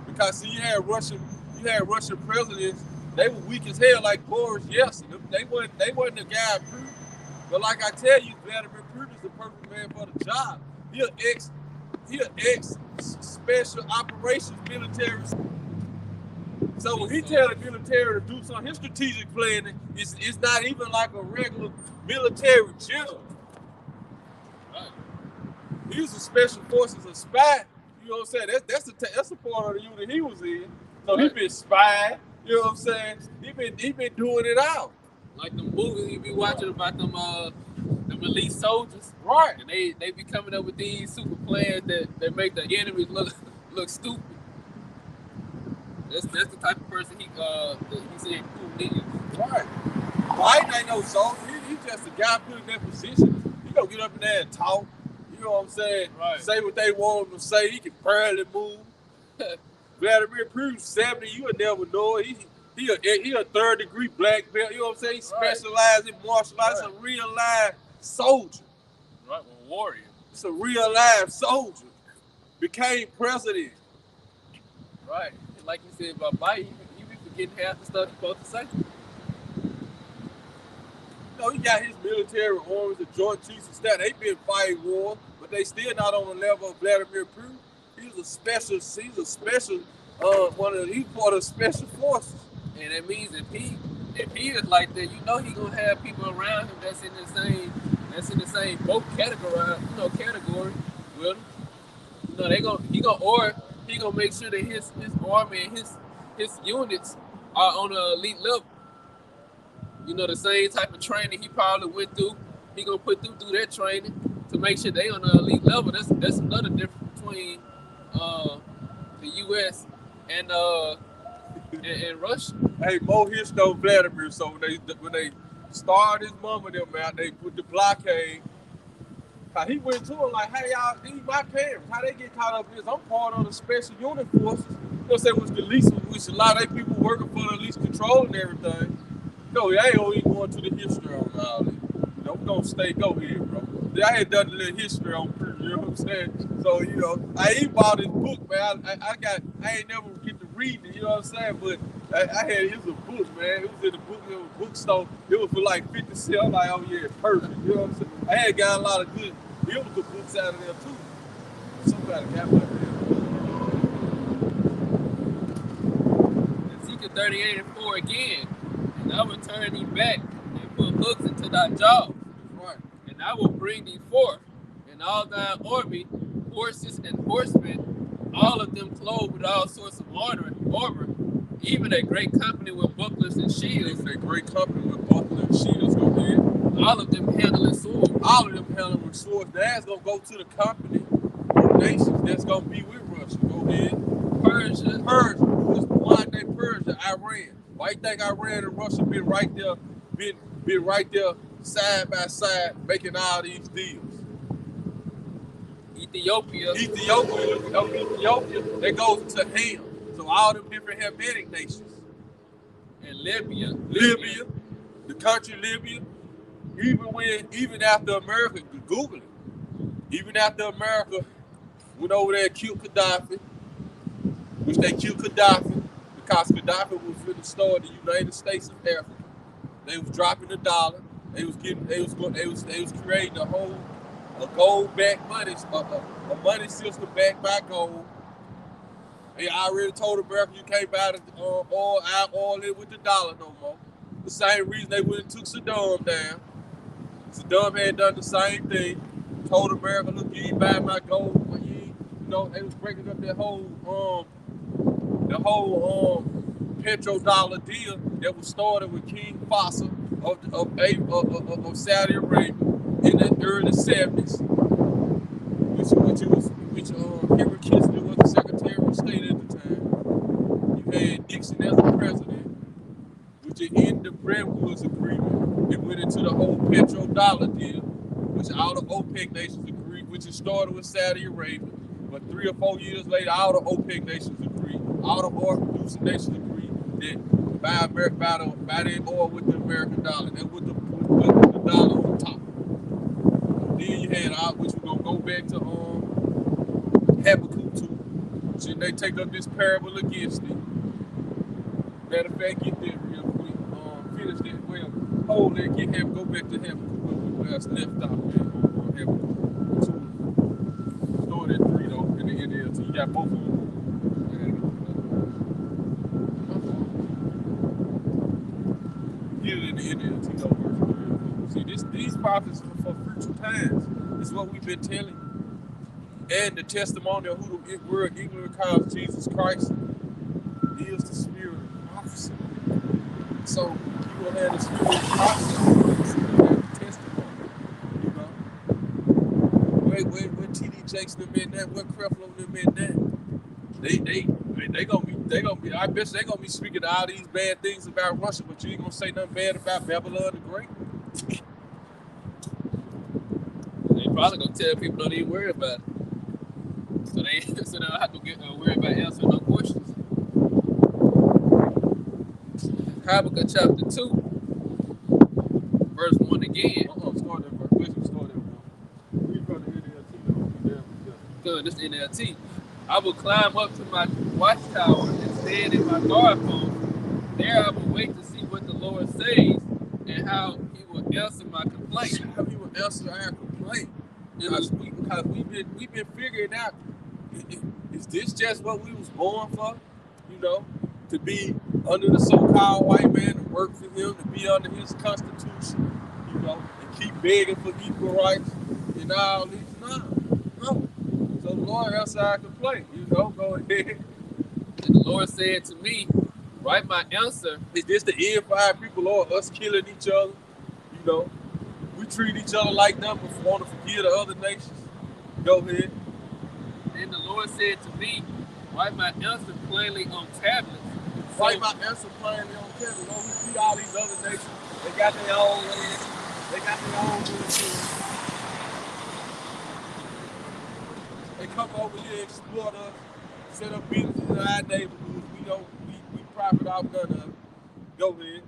Because see, you had Russian presidents, they were weak as hell like Boris Yeltsin. They wasn't the guy approved. But like I tell you, Vladimir Putin is the perfect man for the job. He an ex special operations military. So when he tell the military to do something, his strategic planning is not even like a regular military general. Right. He's a special forces a spy. You know what I'm saying? That's the part of the unit he was in. So he been spying. You know what I'm saying? He been doing it out. Like the movies you be watching about them elite soldiers. Right. And they be coming up with these super plans that make the enemies look stupid. That's the type of person he said Putin is. Right. Biden ain't no soldier. He just a guy put in that position. He gonna get up in there and talk. You know what I'm saying? Right. Say what they want him to say. He can barely move. Vladimir Putin 70. You would never know it. He a third degree black belt. You know what I'm saying? He specialized in martial arts. Right. It's a real live soldier. Right, well, warrior. It's a real live soldier. Became president. Right. And like you said about Biden, you be forgetting half the stuff you're supposed to say. You know, he got his military arms, the Joint Chiefs of Staff. They been fighting war, but they still not on the level of Vladimir Putin. He's a special he's part of special forces. And that means if he is like that, you know he gonna have people around him that's in the same boat category with him. You know, he gonna make sure that his army and his units are on an elite level. You know, the same type of training he probably went through, he gonna put them through that training to make sure they on an elite level. That's another difference between the U.S. and Russia. Hey, Mo Hish know Vladimir, so when they started his mama them out, they put the blockade. He went to him like, hey, y'all, these my parents. How they get caught up in this? I'm part of the special unit forces. You know what I'm saying? Which a lot of people working for the least control and everything. No, I ain't gonna even going to the history on all this. You know, we're gonna go here, bro. I had done a little history on Putin, you know what I'm saying? So, you know, I even bought this book, man. I ain't never get to read it, you know what I'm saying? But it was a book, man. It was in the bookstore. It was for like 50 cents. I'm like, oh yeah, perfect. You know what I'm saying? I had got a lot of good biblical books out of there too. Somebody got my Ezekiel 38:4 again. And I will turn thee back and put hooks into thy jaws. Right. And I will bring thee forth, and all thy army, horses and horsemen, all of them clothed with all sorts of armor, even a great company with bucklers and shields. Even a great company with bucklers and shields, go ahead. All of them handling swords. All of them handling swords. That's gonna go to the company of nations that's gonna be with Russia. Go ahead. Persia. Who's modern day Persia? Iran. Why you think Iran and Russia been right there, side by side, making all these deals? Ethiopia, that goes to Ham. So all them different Hamitic nations. And Libya, the country Libya. Even after America, Google it. Even after America went over there and killed Gaddafi, which they killed Gaddafi because Gaddafi was going to start the United States of Africa. They was dropping the dollar. They was creating a gold-backed money, a money system backed by gold. They already told America you can't buy the oil in with the dollar no more. The same reason they went and took Saddam down. Saddam had done the same thing. Told America, look, you ain't buying my gold. They was breaking up that whole petrodollar deal that was started with King Faisal of Saudi Arabia. in the early 70s, which Henry Kissinger was the Secretary of State at the time. You had Nixon as the president, which ended the Bretton Woods Agreement. It went into the whole petrodollar deal, which all the OPEC nations agreed, which it started with Saudi Arabia. But 3 or 4 years later, all the OPEC nations agreed, all the oil producing nations agreed that buy their oil with the American dollar, and with the dollar on top. Then you had, which we're going to go back to Habakkuk 2. So they take up this parable against it. Matter of fact, get that real quick. Finish that. Well, hold that, go back to Habakkuk where it's left off, man. On Habakkuk 2. Start at 3 though, in the NLT. You got both of them. Get it in the NLT though, version. See, these prophets are for future times. This is what we've been telling you. And the testimony of who the word England calls Jesus Christ is the spirit of prophecy. So you will have the spirit of prophecy, you will have the testimony. You know? Where T.D. Jakes them in that, where Creflo them in that. They gonna be. I bet they gonna be speaking all these bad things about Russia, but you ain't gonna say nothing bad about Babylon the Great. They probably gonna tell people don't even worry about it. So they don't have to get worry about answering no questions. Habakkuk chapter 2, verse 1 again. Start that verse. Let's start that one. Read from the NLT. Good, this NLT. I will climb up to my watchtower and stand in my guard post. There I will wait to see what the Lord says and how he will answer my complaint. How he will answer our complaint. Because we've been figuring out, is this just what we was born for? You know, to be under the so-called white man, to work for him, to be under his constitution, you know, and keep begging for equal rights and all this. No. So the Lord answered our complaint, you know, go ahead. And the Lord said to me, write my answer. Is this the end for our people, or us killing each other? You know, we treat each other like them, but want to forgive the other nations. Go ahead. And the Lord said to me, write my answer plainly on tablets. Write my answer plainly on tablets. Oh, we see all these other nations. They got their own land. They got their own little. They come over here, exploit us, set up businesses in our neighborhoods. We profit off none of it. Go ahead.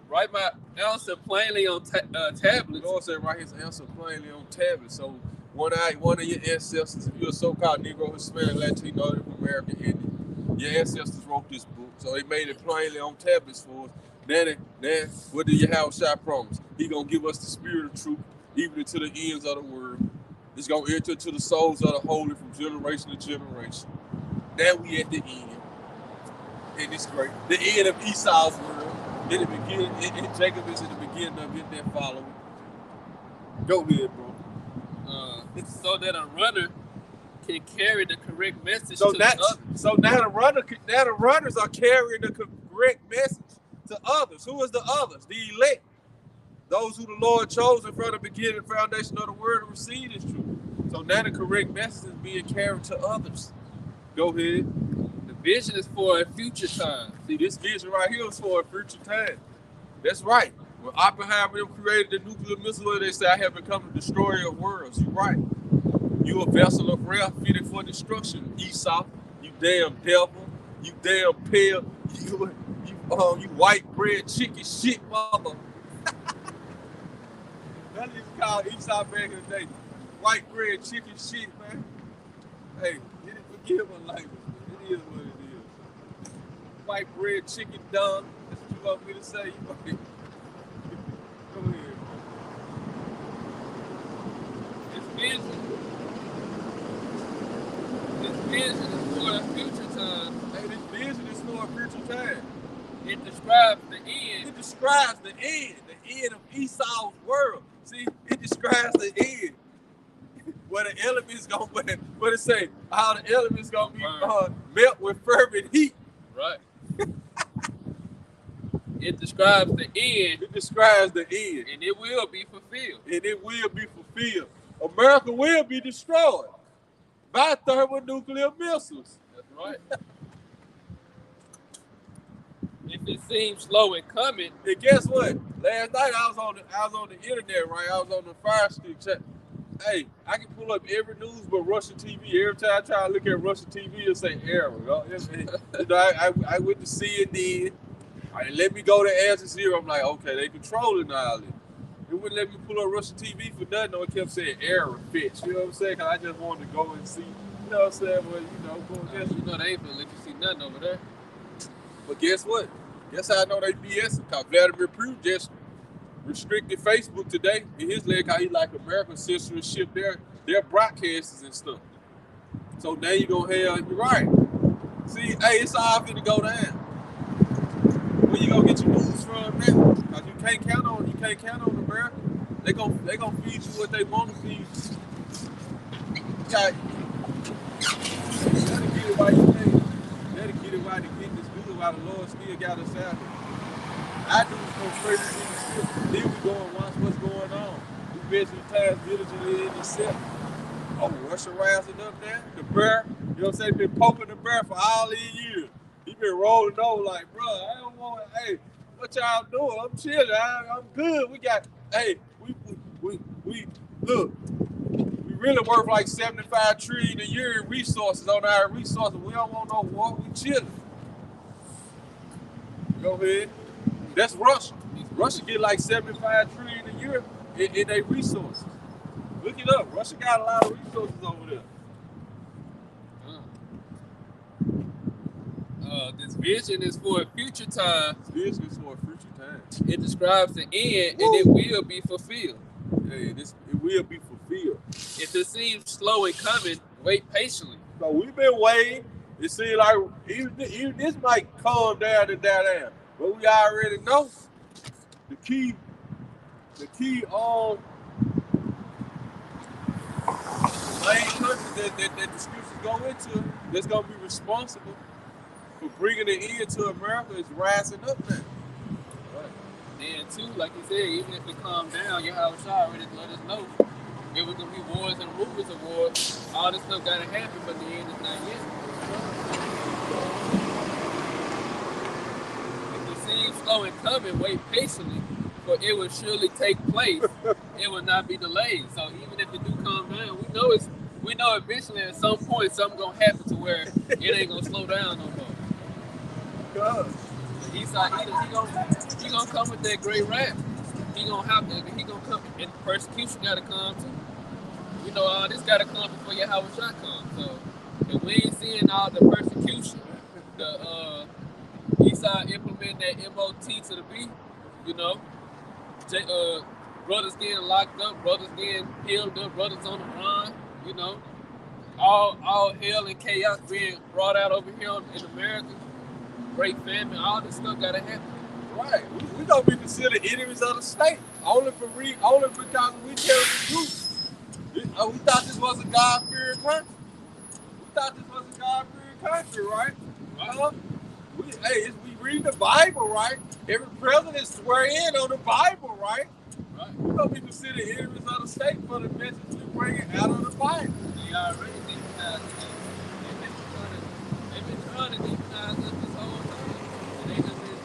Write my answer plainly on tablets. The Lord said, write his answer plainly on tablets. So one of your ancestors, if you're a so-called Negro, Hispanic, Latino, Native American, Indian, your ancestors wrote this book. So they made it plainly on tablets for us. Then what did Yahushua promise? He gonna give us the spirit of truth, even into the ends of the world. It's gonna enter into the souls of the holy from generation to generation. Now we at the end. And it's great. The end of Esau's world. In the beginning, and Jacob is in the beginning of it, then following. Go ahead, bro. So that a runner can carry the correct message So to now, others. so now the runners are carrying the correct message to others. Who is the others? The elect. Those who the Lord chose in front of the beginning foundation of the word to receive this truth. So now the correct message is being carried to others. Go ahead. The vision is for a future time. See, this vision right here is for a future time. That's right. When Oppenheimer them created the nuclear missile, they say, I have become the destroyer of worlds. You're right. You a vessel of wrath fitted for destruction, Esau. You damn devil. You damn pale. You white bread chicken shit mother. That is called Esau back in the day. White bread chicken shit, man. Hey, forgive my language. It is what it is. White bread chicken dung. That's what you want me to say. Go ahead. This vision is for a future time. Hey, this vision is for a future time. It describes the end. It describes the end of Esau's world. See, it describes the end. Where the elements gonna, what it say? How the elements gonna be melt with fervent heat. Right. It describes the end. It describes the end. And it will be fulfilled. And it will be fulfilled. America will be destroyed by thermonuclear missiles. That's right. If it seems slow in coming, and guess what? Last night I was on the internet, right? I was on the Fire Stick chat. Hey, I can pull up every news but Russian TV. Every time I try to look at Russian TV, it'll say error. I went to CNN. Let me go to Al Jazeera. I'm like, okay, they controlling all this. It wouldn't let me pull up Russian TV for nothing. No, it kept saying error, fetch. You know what I'm saying? Because I just wanted to go and see. You know what I'm saying? Well, they ain't gonna let you see nothing over there. But guess what? Guess how I know they BS? Because Vladimir Putin just restricted Facebook today in his leg. How he like American censorship their broadcasters and stuff. So now you gonna have, you're right. See, hey, it's all finna go down. Where you gonna get your news from now? Because you can't count on America. They gonna feed you what they want to feed you. You got gotta get it while you can. Gotta get it while the getting is good, while the Lord still got us out here. I do go straight to the ship. Then we go and watch what's going on. We basically times diligently in the set. Oh, Russia rising up there. The bear, you know what I'm saying? Been poking the bear for all these years. He been rolling over like, bro, I don't want, hey, what y'all doing? I'm chilling. I'm good. We got, hey, we look, we really worth like 75 trillion a year in resources on our resources. We don't want no war. We chilling. Go ahead. That's Russia. Russia get like 75 trillion a year in their resources. Look it up. Russia got a lot of resources over there. This vision is for a future time. This vision is for a future time. It describes the end, and it will be fulfilled. Hey, it will be fulfilled. If it seems slow in coming, wait patiently. So we've been waiting. It seems like even this might calm down and down. But we already know the key main country that the scriptures go into that's gonna be responsible for bringing the end to America is rising up now. Right. And too, like you said, even if it calms down, Yahweh already let us know it was gonna be wars and rumors of wars. All this stuff gotta happen, but the end is not yet. Slow and coming, wait patiently, for it will surely take place. It will not be delayed. So even if it do calm down, we know eventually at some point something gonna happen to where it ain't gonna slow down no more. God. He gonna come with that great wrath. He gonna come, and persecution gotta come too. You know, all this gotta come before Yahweh shall come. So if we ain't seeing all the persecution, the Esau implement that MOT to the B, you know. Brothers getting locked up, brothers getting killed up, brothers on the run, you know. All hell and chaos being brought out over here in America. Great famine, all this stuff gotta happen. Right. We gonna be considered enemies of the state. Only because we tell the truth. We thought this was a God-fearing country. Right? We read the Bible, right? Every president swear in on the Bible, right? Right. We're going to be considered enemies of the state for the message we bring out of the Bible. They already demonized us. They've been trying to demonize us this whole time. And they just been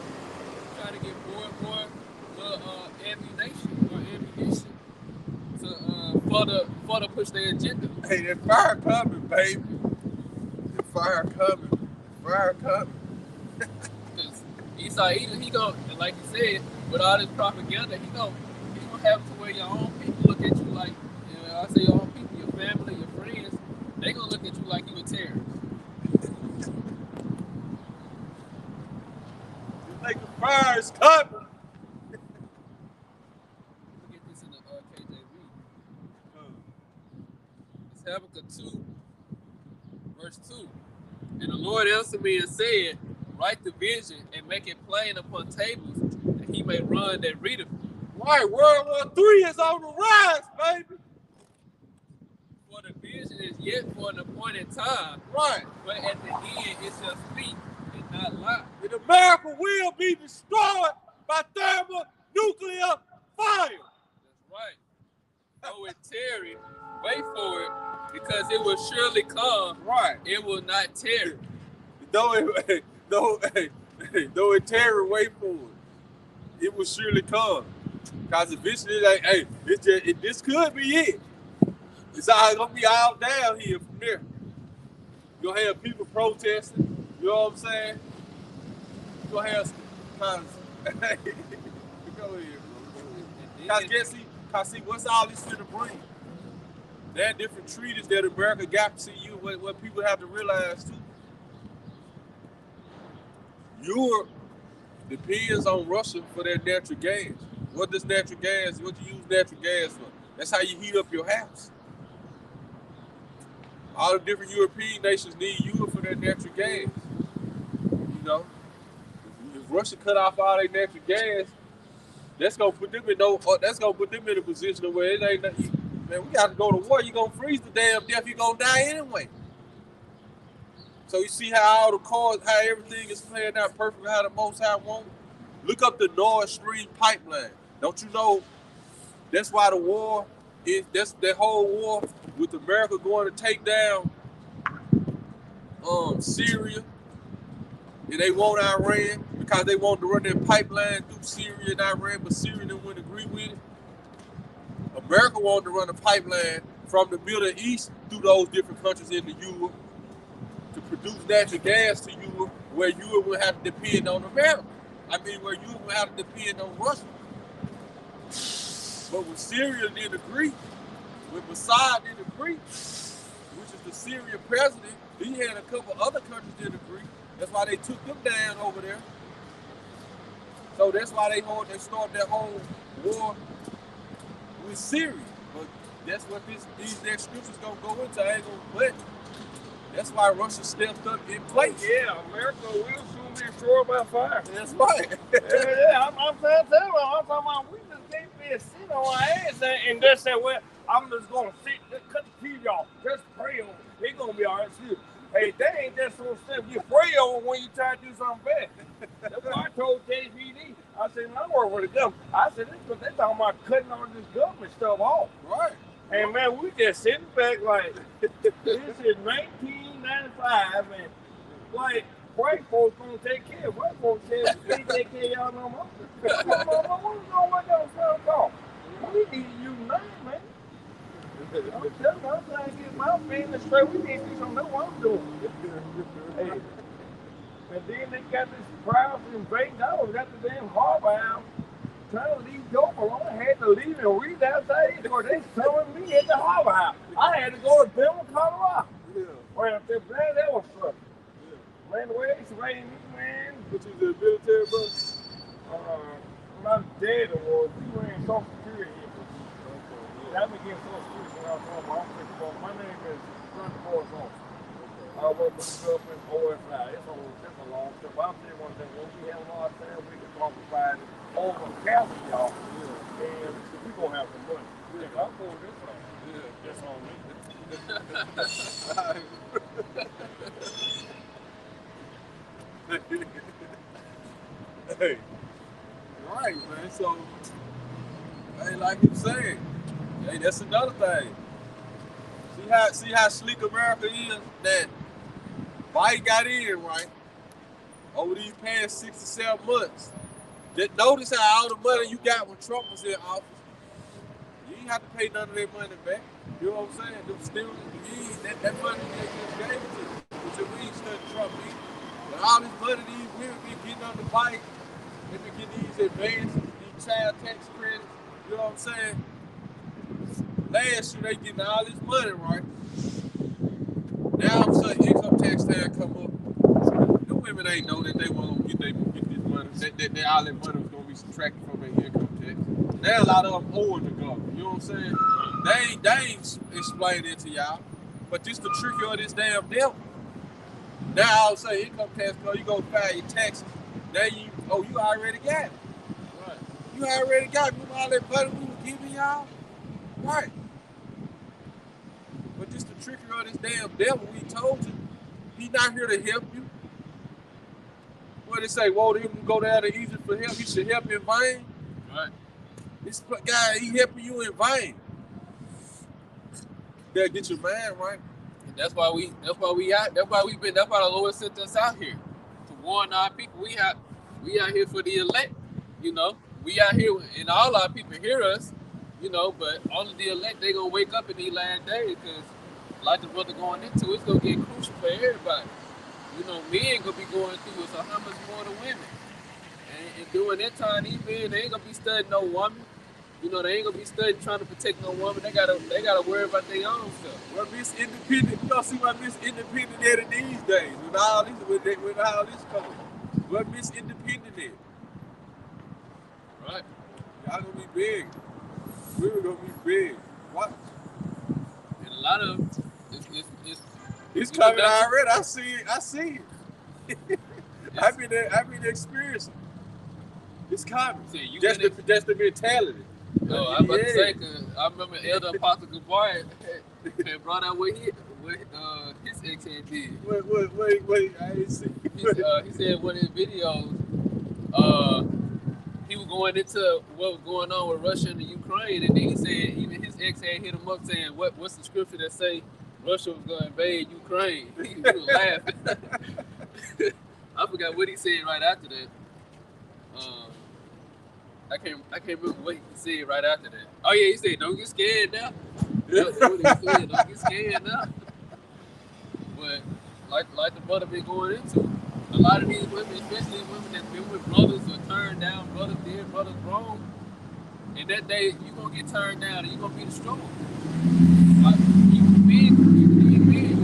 trying to get more and more ammunition for to push their agenda. Hey, that fire coming, baby. That fire coming. Because Esau, he gonna, like you said, with all this propaganda, he gonna have to where your own people look at you like, I say your own people, your family, your friends, they gonna look at you like you a terrorist. It's like the fire is coming. Look at this in the KJV. It's Habakkuk 2, verse 2. And the Lord answered me and said, write the vision and make it plain upon tables, that he may run that readeth. Right, World War III is on the rise, baby. For the vision is yet for an appointed time. Right. But at the end it shall speak and not lie. And America will be destroyed by thermonuclear fire. That's right. Go with Terry. Wait for it, because it will surely come. Right. It will not tarry. Though it tarry, wait for it. It will surely come. Because eventually, like, hey, this could be it. It's all gonna be all down here from there. You're gonna have people protesting. You know what I'm saying? You're gonna have some kind of. Go ahead, bro. Cause see, what's all this to bring? There are different treaties that America got to see you. What people have to realize too. Europe depends on Russia for their natural gas. What do you use natural gas for? That's how you heat up your house. All the different European nations need Europe for their natural gas. You know, if Russia cut off all their natural gas, that's gonna put them in a position where it ain't nothing. Man, we got to go to war. You're gonna freeze to damn death. You're gonna die anyway. So you see how all the cards, how everything is playing out perfectly, how the Most High wants. Look up the Nord Stream pipeline. Don't you know that's why the war is, that's that whole war with America going to take down Syria, and they want Iran because they want to run their pipeline through Syria and Iran, but Syria didn't want to agree with it. America wanted to run a pipeline from the Middle East through those different countries into Europe to produce natural gas to Europe, where Europe would have to depend on America. Where Europe would have to depend on Russia. But when Syria didn't agree, when Assad didn't agree, which is the Syrian president, he had a couple other countries didn't agree. That's why they took them down over there. So that's why they started that whole war with Syria. But that's what these next scriptures gonna go into. I ain't gonna let. That's why Russia stepped up in place. Yeah, America will soon be destroyed by fire. That's right. I'm trying to tell you, I'm talking about we just can't be sitting on our ass and just say, well, I'm just gonna sit, just cut the TV off, just pray over it. It's gonna be all right. See, hey, that ain't just so simple. You pray over when you try to do something bad. That's what I told JPD. I said, I work for the government. I said, this is what they talking about, cutting all this government stuff off. Right. And man, we just sitting back like, this is 1995, and like, white folks gonna take care of white folks. They can't take care of y'all no more. What you gonna work on stuff off? We need to unite, man. I'm telling you, I'm trying to get my business straight. We need to do something. That's what I'm doing. Hey. And then they got this crowd from St. Dollars, got the damn harbor out. Trying to leave dope alone. I had to leave and read outside because they telling me at the harbor house. I had to go to Denver, Colorado. Yeah. Well, if they're bad, that was fun. Yeah. Man, the way they sprayed me, man. But you the military, bro? My dad was, we ran Social Security here. I've been getting Social Security when I was home. My name is Ron Forrest Home. I work with the government OSI. It's a long trip. I'm saying one thing, when we have a lot of time, we can talk about it over Catholic, y'all. Yeah. And we're going to have some money. Yeah. If I pull this off, that's on me. Hey. Right, man. So, hey, like you saying, hey, that's another thing. See how slick America is? That Biden got in, right? Over these past 6 to 7 months. Just notice how all the money you got when Trump was in office, you ain't have to pay none of that money back. You know what I'm saying? That money they just gave it to you. Which we ain't studying Trump either. But all this money these women be getting on the bike, they be getting these advances, these child tax credits, you know what I'm saying? Last year they getting all this money, right? Now all of a sudden income tax time come up. The women ain't know that they won't get this money, that all that money was gonna be subtracted from their income tax. Now a lot of them owing the government, you know what I'm saying? They ain't explaining it to y'all. But this the trick of this damn devil. Now all of a sudden income tax come, you go file your taxes. Now you already got it. Right. You already got it. Remember all that money we were giving y'all? Right. But this the trickery of this damn devil. We told you, he not here to help you. What they say? Whoa, him go down to Egypt for help. He should help in vain. Right. This guy, he helping you in vain. You gotta get your mind right. And that's why we've been, that's why the Lord sent us out here to warn our people. We out here for the elect, you know. We out here, and all our people hear us, you know, but only the elect, they gonna wake up in these last days, because like the brother going into, it's gonna get crucial for everybody. You know, men gonna be going through it, so how much more the women? And during that time, these men, they ain't gonna be studying no woman. You know, they ain't gonna be studying trying to protect no woman. They gotta worry about their own stuff. Well, Miss Independent, you don't see what Miss Independent at in these days with all this coming. What Miss Independent is. Right. Y'all gonna be big. We're gonna be big. What? And a lot of It's coming already. I see it. I've been experiencing. It's coming. See, That's the mentality. No, I'm about to say, because I remember Elder Apostle Gabar had brought out what his ex-head did. Wait, I ain't see. He said one of his videos, he was going into what was going on with Russia and the Ukraine, and then he said even his ex had hit him up saying, what's the scripture that say Russia was going to invade Ukraine? He was laughing. I forgot what he said right after that. I can't remember what he said right after that. Oh yeah, he said, "Don't get scared now." That's what he said. Don't get scared now. But like the brother been going into, a lot of these women, especially women that's been with brothers or turned down, brothers did, brothers wrong. And that day you gonna get turned down and you gonna be destroyed. Like you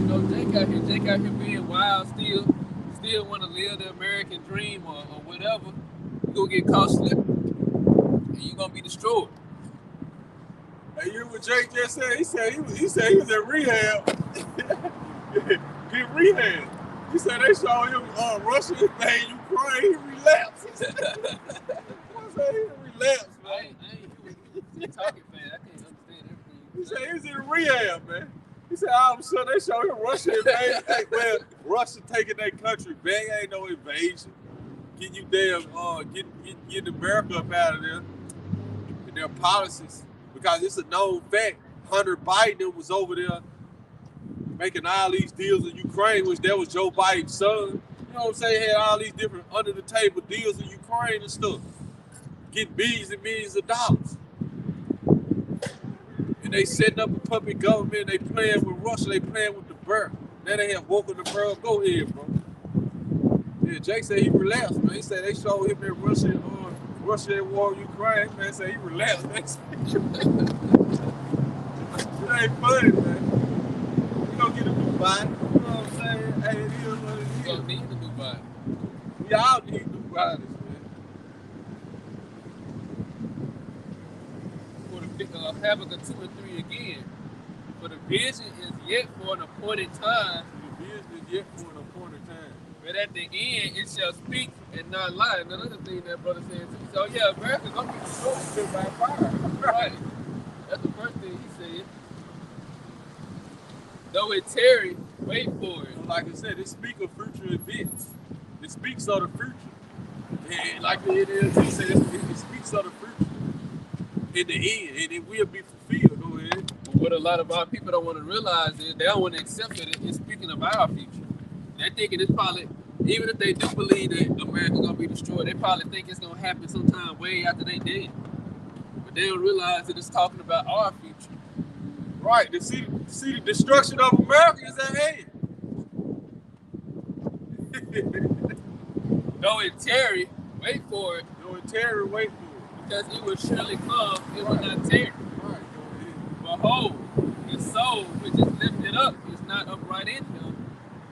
know, Jake out here being wild, still want to live the American dream or whatever. You gonna get caught slipping. And you're gonna be destroyed. Hey, you hear what Jake just said? He said he was in rehab. Get rehab. He said they saw him Russia invade Ukraine. He relapsed. He said he relapsed, man. I ain't talking fast. I can't understand everything. He said he was in rehab, man. He said all of a sudden they showed him Russia invade. Well, Russia taking that country back. Ain't no invasion. Get you damn get America up out of there. Their policies, because it's a known fact. Hunter Biden was over there making all these deals in Ukraine, which that was Joe Biden's son. You know what I'm saying? Had all these different under the table deals in Ukraine and stuff, getting billions and millions of dollars. And they setting up a puppet government. They playing with Russia. They playing with the bird. Now they have woken the bird. Go ahead, bro. Yeah, Jake said he relapsed, man. He said they showed him in Russia at war with Ukraine, man. Say he relaxed, man. It ain't funny, man. You gonna get a new body. You know what I'm saying? Hey, it is what it is. You gonna need a new body. We all need new bodies, man. For the Habakkuk 2 and 3 again. For the vision is yet for an appointed time. The vision is yet for an appointed time. But at the end, it shall speak and not lie. And another thing that brother said too. So yeah, America's gonna be destroyed by fire. Right. That's the first thing he said. Though it tarry, wait for it. So like I said, it speaks of future events. It speaks of the future. And like it is, he said, it speaks of the future. In the end, and it will be fulfilled. Go ahead. But what a lot of our people don't want to realize is they don't want to accept it. It's speaking of our future. They're thinking it's probably, even if they do believe that America's gonna be destroyed, they probably think it's gonna happen sometime way after they dead. But they don't realize that it's talking about our future. Right. To see the destruction of America is at hand. Though it tarry, wait for it. Though it tarry, wait for it. Because it will surely come, it will not tarry. Right. Behold, his soul which is lifted up is not upright in him,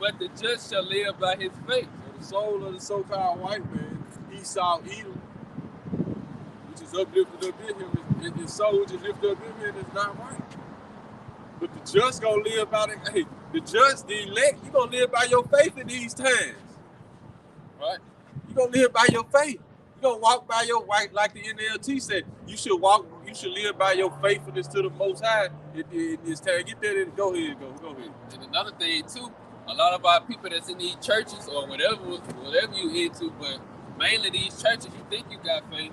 but the just shall live by his faith. So the soul of the so-called white man, Esau, Edom, which is uplifted up in him, his soul which is lifted up in him is not right. But the just gonna live by the, hey, the just, the elect, you gonna live by your faith in these times. Right? You gonna live by your faith. You gonna walk by your right, like the NLT said. You should live by your faithfulness to the Most High in this time. Get that in. Go ahead. And another thing too, a lot of our people that's in these churches or whatever you into, but mainly these churches, you think you got faith.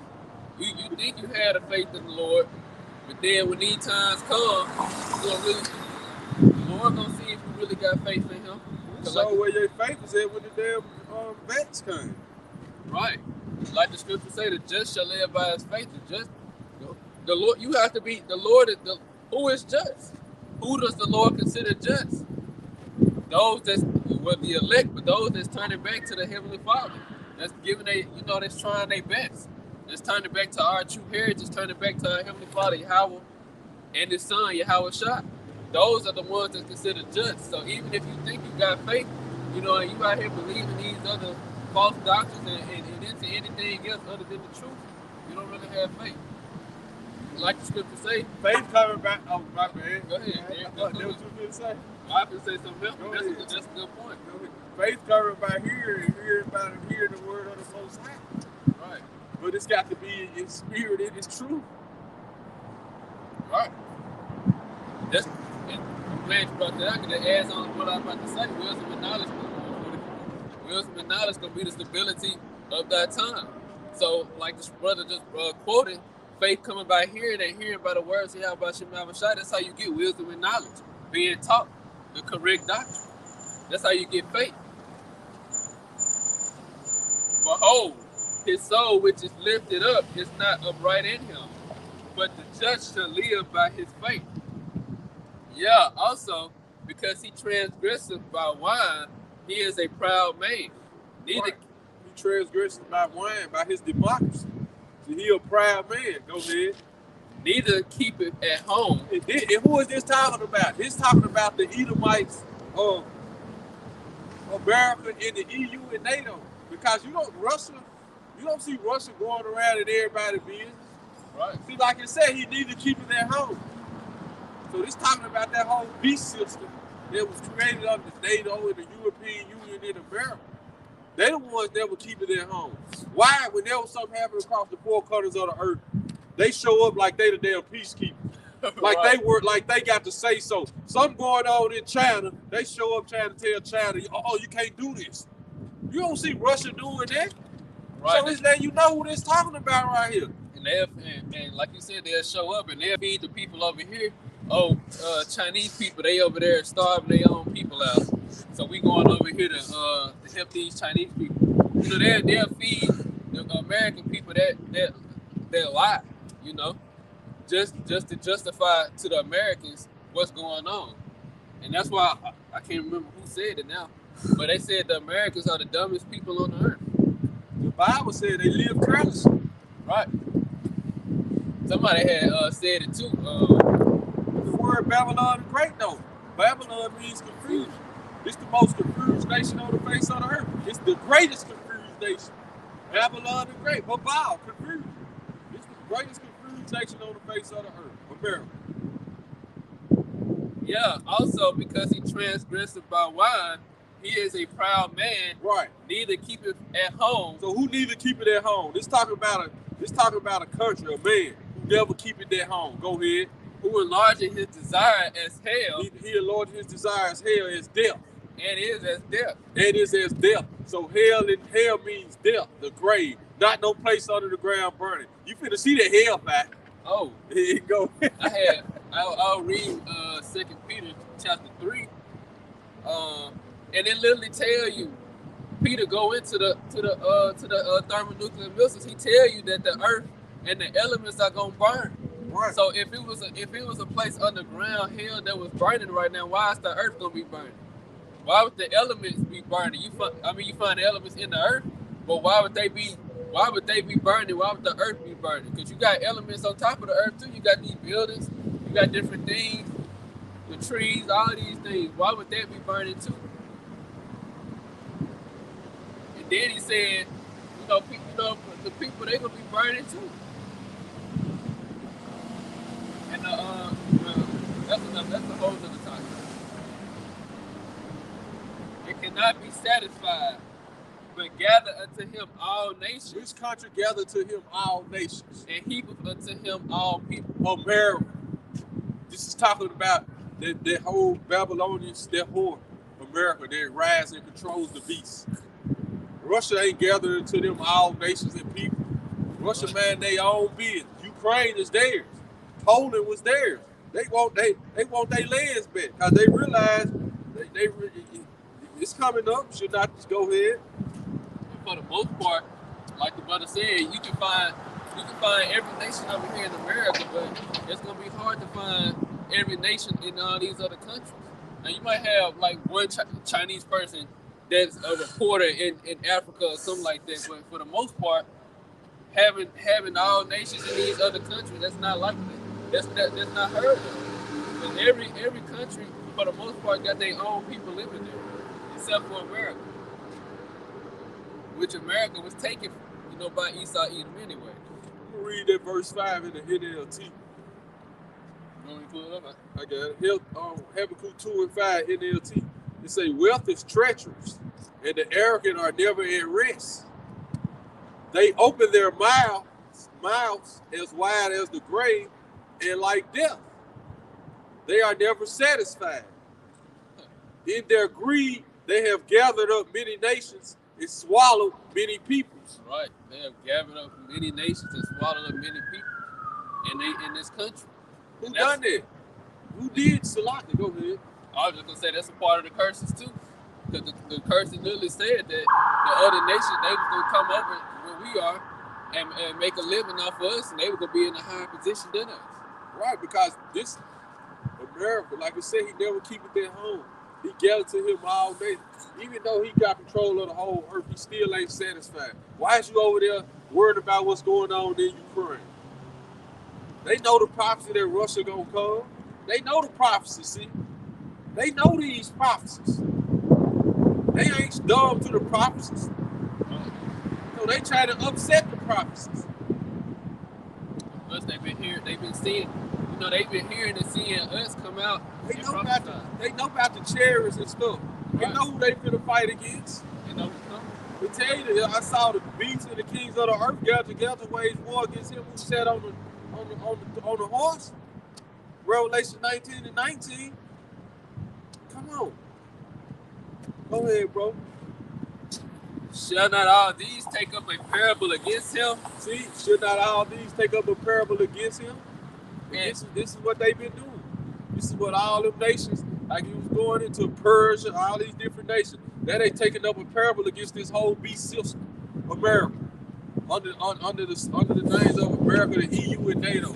You think you had a faith in the Lord, but then when these times come, the Lord gonna see if you really got faith in Him. So where your faith is at when the damn vets came. Right. Like the scripture say, the just shall live by his faith. The Lord, you have to be, the Lord is who is just? Who does the Lord consider just? Those that's the elect, but those that's turning back to the Heavenly Father. That's giving that's trying their best. That's turning back to our true heritage, turning back to our Heavenly Father, Yahweh, and His Son, Yahweh Shah. Those are the ones that's considered just. So even if you think you got faith, and you out here believing these other false doctrines and into anything else other than the truth, you don't really have faith. Like the scripture say, faith coming back. Oh, my bad. Go ahead. That was what you going to say. I can say something else. That's a good point. Faith coming by hearing the word of the Most High. Right. But it's got to be in spirit, it is true. Right. I'm glad you brought that. I could add on what I'm about to say. Wisdom and knowledge. Wisdom and knowledge gonna be the stability of that time. So, like this brother just quoted, faith coming by hearing and hearing by the words of Yahweh Shema Shai. That's how you get wisdom and knowledge. Being taught the correct doctrine. That's how you get faith. Behold, his soul which is lifted up is not upright in him, but the just shall live by his faith. Yeah, also, because he transgresseth by wine, he is a proud man. He transgresseth by wine, by his democracy. So he a proud man. Go ahead. Neither keep it at home. And who is this talking about? This talking about the Edomites of America and the EU and NATO. Because you don't see Russia going around in everybody's business. Right. See, like I said, he need to keep it at home. So this talking about that whole beast system that was created under NATO and the European Union in America. They the ones that would keep it at home. Why, when there was something happening across the four corners of the earth, they show up like they the damn peacekeepers. Like right. They got to say so. Something going on in China, they show up trying to tell China, oh, you can't do this. You don't see Russia doing that. Right. So it's that you know who this talking about right here. And like you said, they'll show up and they'll feed the people over here. Chinese people, they over there starving their own people out. So we going over here to help these Chinese people. They'll feed the American people that lie, just to justify to the Americans what's going on. And that's why I can't remember who said it now, but they said the Americans are the dumbest people on the earth. The Bible said they live carelessly. Right. Somebody had said it too. The word Babylon the Great, though. Babylon means confusion. It's the most confused nation on the face of the earth. It's the greatest confused nation. Babylon the Great. Babal, confused. It's the greatest confused nation on the face of the earth. America. Yeah, also because he transgressed by wine, he is a proud man. Right. Neither keep it at home. So who neither keep it at home? This talking about a country, a man who never keep it at home. Go ahead. Who enlarging his desire as hell. He enlarging his desire as hell as death. And is as death. And is as death. So hell means death, the grave. Not no place under the ground burning. You finna see the hell back. Oh. Here you go. I'll read 2 Peter chapter 3. And it literally tell you, Peter go into the thermonuclear missiles. He tell you that the earth and the elements are gonna burn. Right. So if it was a place underground, hell, that was burning right now, why is the earth gonna be burning? Why would the elements be burning? You find the elements in the earth, but why would they be burning? Why would the earth be burning? Because you got elements on top of the earth too. You got these buildings, you got different things, the trees, all of these things. Why would that be burning too? And then he said, the people, they gonna be burning too. And that's a whole other topic. It cannot be satisfied, but gather unto him all nations. Which country gather to him all nations? And heapeth unto him all people. America. This is talking about that whole Babylonians, that whore. America that rides and controls the beast. Russia ain't gathering to them all nations and people. Russia man their own business. Ukraine is theirs. Poland was theirs. They want their lands back because they realize it's coming up. Should not just go ahead. And for the most part, like the brother said, you can find every nation over here in America, but it's gonna be hard to find every nation in all these other countries. Now you might have like one Chinese person that's a reporter in Africa or something like that, but for the most part, having all nations in these other countries, that's not like that. That's not heard of. But every country, for the most part, got their own people living there, except for America, which America was taken, by Esau Edom anyway. I'm gonna read that verse 5 in the NLT. You want me to pull it up? I got it. Habakkuk 2 and 5 NLT. It say, wealth is treacherous, and the arrogant are never at rest. They open their mouths as wide as the grave, and like death. They are never satisfied. In their greed, they have gathered up many nations and swallowed many peoples. Right. They have gathered up many nations and swallowed up many people in this country. Who done that? Who did Salaki? Go ahead. I was just gonna say that's a part of the curses too, because the curses literally said that the other nations, they was gonna come over where we are and make a living off of us, and they were gonna be in a higher position than us. Right, because this America, like I said, he never keep it at home. He gathered to him all day. Even though he got control of the whole earth, he still ain't satisfied. Why is you over there worried about what's going on in Ukraine? They know the prophecy that Russia gonna come. They know the prophecy, see? They know these prophecies. They ain't dumb to the prophecies. So they try to upset the prophecies. Plus they've been seeing, they've been hearing and seeing us come out. They know about the chariots and stuff. They know who they finna fight against. They know what's coming. We tell you that I saw the beasts and the kings of the earth gather together, wage war against him who sat on the horse. Revelation 19 and 19. Come on. Go ahead, bro. Shall not all these take up a parable against him? See, should not all these take up a parable against him? And this is what they've been doing. This is what all them nations, like he was going into Persia, all these different nations, that they taking up a parable against this whole beast system, America, under the names of America, the EU, and NATO.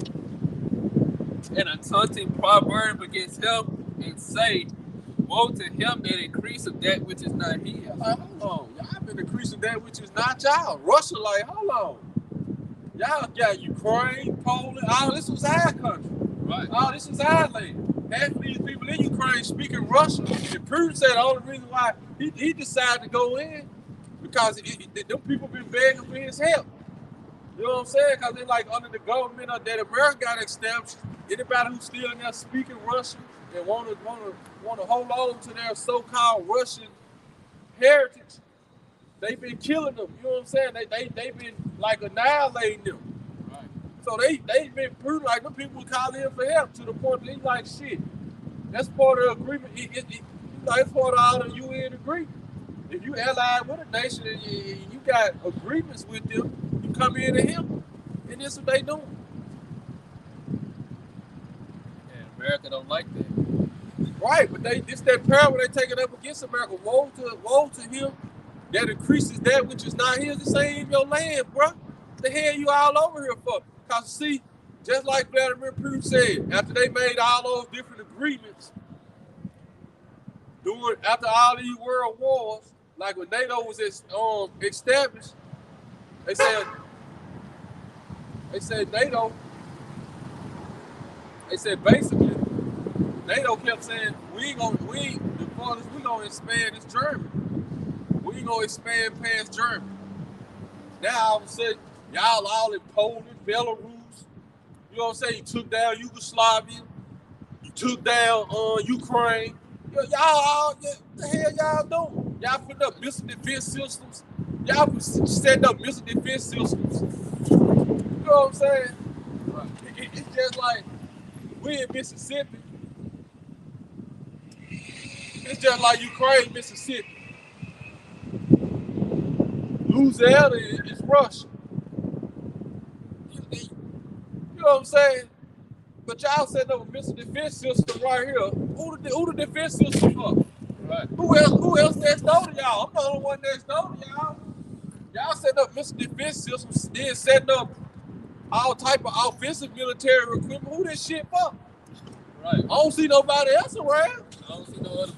And a taunting proverb against him, and say, woe to him that increaseth that which is not his. Like, hold on, y'all been increasing that which is not y'all. Russia, like, hold on. Y'all got Ukraine, Poland, all this was our country. Right. All this is our land. Half of these people in Ukraine speaking Russian. And Putin said the only reason why he decided to go in because them people been begging for his help. You know what I'm saying? Because they're like under the government that America got established. Anybody who's still in there speaking Russian and want to hold on to their so-called Russian heritage, they've been killing them. You know what I'm saying? They've been like annihilating them. Right. So they've been proving like them people call him for help to the point that he's like, shit, that's part of the agreement. It's part of all the UN agreement. If you allied with a nation and you got agreements with them, you come in to help them. And that's what they doing. And America don't like that. Right, but this that parable they taking up against America. Woe to him that increases that which is not his. This ain't even your land, bro. The hell you all over here for? Because see, just like Vladimir Putin said, after they made all those different agreements, after all these world wars, like when NATO was established, they said basically, NATO kept saying, the farthest we gonna expand is Germany. We ain't gonna expand past Germany. Now all of a sudden, y'all all in Poland, Belarus, you know what I'm saying? You took down Yugoslavia, you took down Ukraine. Y'all all, the hell y'all doing? Y'all putting up missile defense systems. Y'all setting up missile defense systems. You know what I'm saying? Right. It's just like we in Mississippi. It's just like Ukraine, Mississippi. Louisiana is Russia. You know what I'm saying? But y'all setting up a missile defense system right here. Who the defense system for? Right. Who else next door to y'all? I'm the only one next door to y'all. Y'all setting up missile defense systems, then setting up all type of offensive military equipment. Who this shit for? Right. I don't see nobody else around. I don't see no other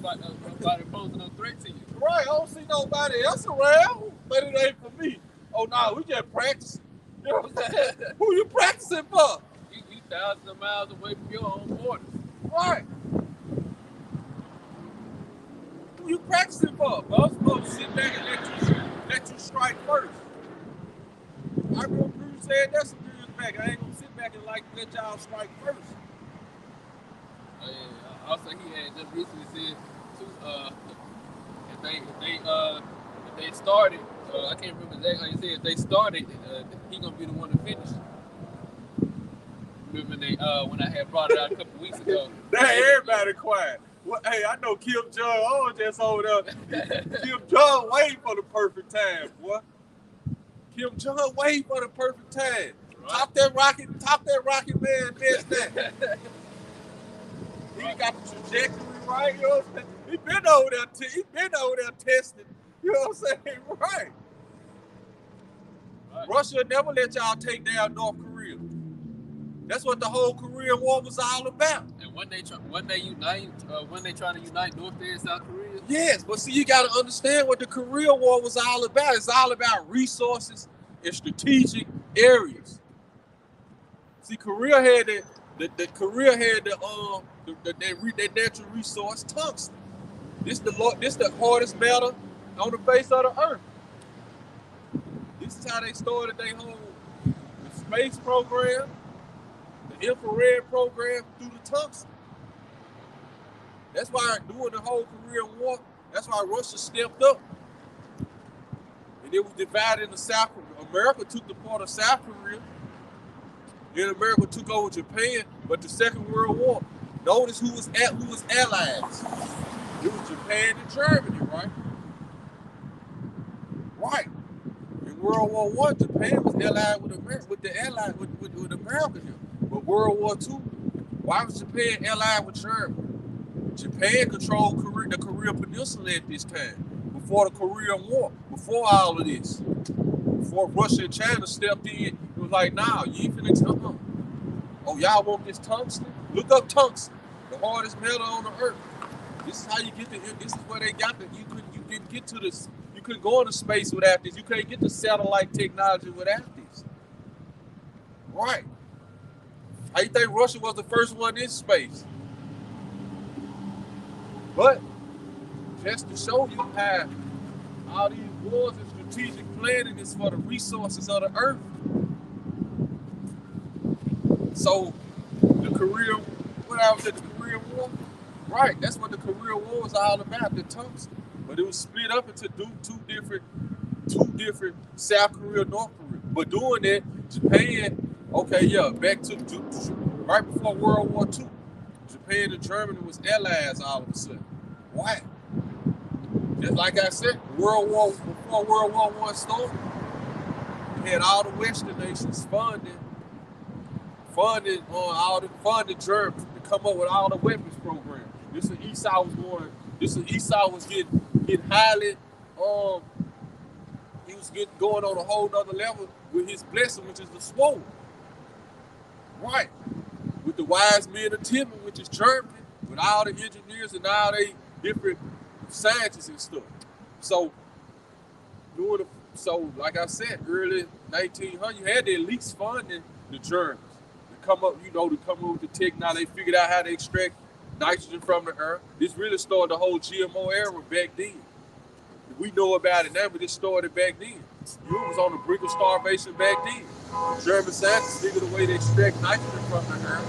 nobody posing no threat to you. Right, I don't see nobody else around. But it ain't for me. Oh, nah, we just practicing. You know what I'm saying? Who you practicing for? You thousands of miles away from your own borders. Right. Who you practicing for? Well, I'm supposed to sit back and let you strike first. I remember Bruce said that some years back. I ain't gonna sit back and let y'all strike first. Also, he had just recently said too, if they started, I can't remember exactly how he said. If they started, he gonna be the one to finish. Remember when I had brought it out a couple weeks ago. Now everybody quiet. Well, hey, I know Kim Jong-un just over there. Kim Jong waiting for the perfect time, boy. Kim Jong waiting for the perfect time. Right. Top that rocket man, best that. He got the trajectory right, you know what I'm saying? He been over there testing, you know what I'm saying? Right. Russia never let y'all take down North Korea. That's what the whole Korean War was all about. And when they trying to unite North and South Korea. Yes, but see, you got to understand what the Korean War was all about. It's all about resources and strategic areas. See, Korea had the natural resource tungsten. This the hardest metal on the face of the earth. This is how they started their whole space program, the infrared program through the tungsten. That's why during the whole Korean War, that's why Russia stepped up. And it was divided into South Korea. America took the part of South Korea. Then America took over Japan. But the Second World War, notice who was allies. It was Japan and Germany, right? Right. In World War I, Japan was allied with America, with America here. But World War II, why was Japan allied with Germany? Japan controlled the Korean Peninsula at this time, before the Korean War, before all of this. Before Russia and China stepped in, it was like, nah, you ain't finna tell them. Oh, y'all want this tungsten? Look up tungsten, the hardest metal on the earth. This is how you get this is where they got you couldn't get to this. You couldn't go into space without this. You couldn't get the satellite technology without this. Right. How you think Russia was the first one in space? But just to show you how all these wars and strategic planning is for the resources of the earth. So the Korean War, right? That's what the Korean War was all about, the tungsten. But it was split up into two different South Korea, North Korea. But doing that, Japan, back to right before World War II, Japan and Germany was allies all of a sudden. Why? Just like I said, before World War I started, you had all the Western nations funded Germans to come up with all the weapons programs. This is Esau was getting highly he was going on a whole nother level with his blessing, which is the sword. Right. With the wise men of Timon, which is Germany, with all the engineers and all the different scientists and stuff. So like I said, early 1900, you had the elites funding the Germans to come up with the technology. They figured out how to extract nitrogen from the earth. This really started the whole GMO era back then. We know about it now, but it started back then. Europe was on the brink of starvation back then. The German scientists figured a way to extract nitrogen from the earth.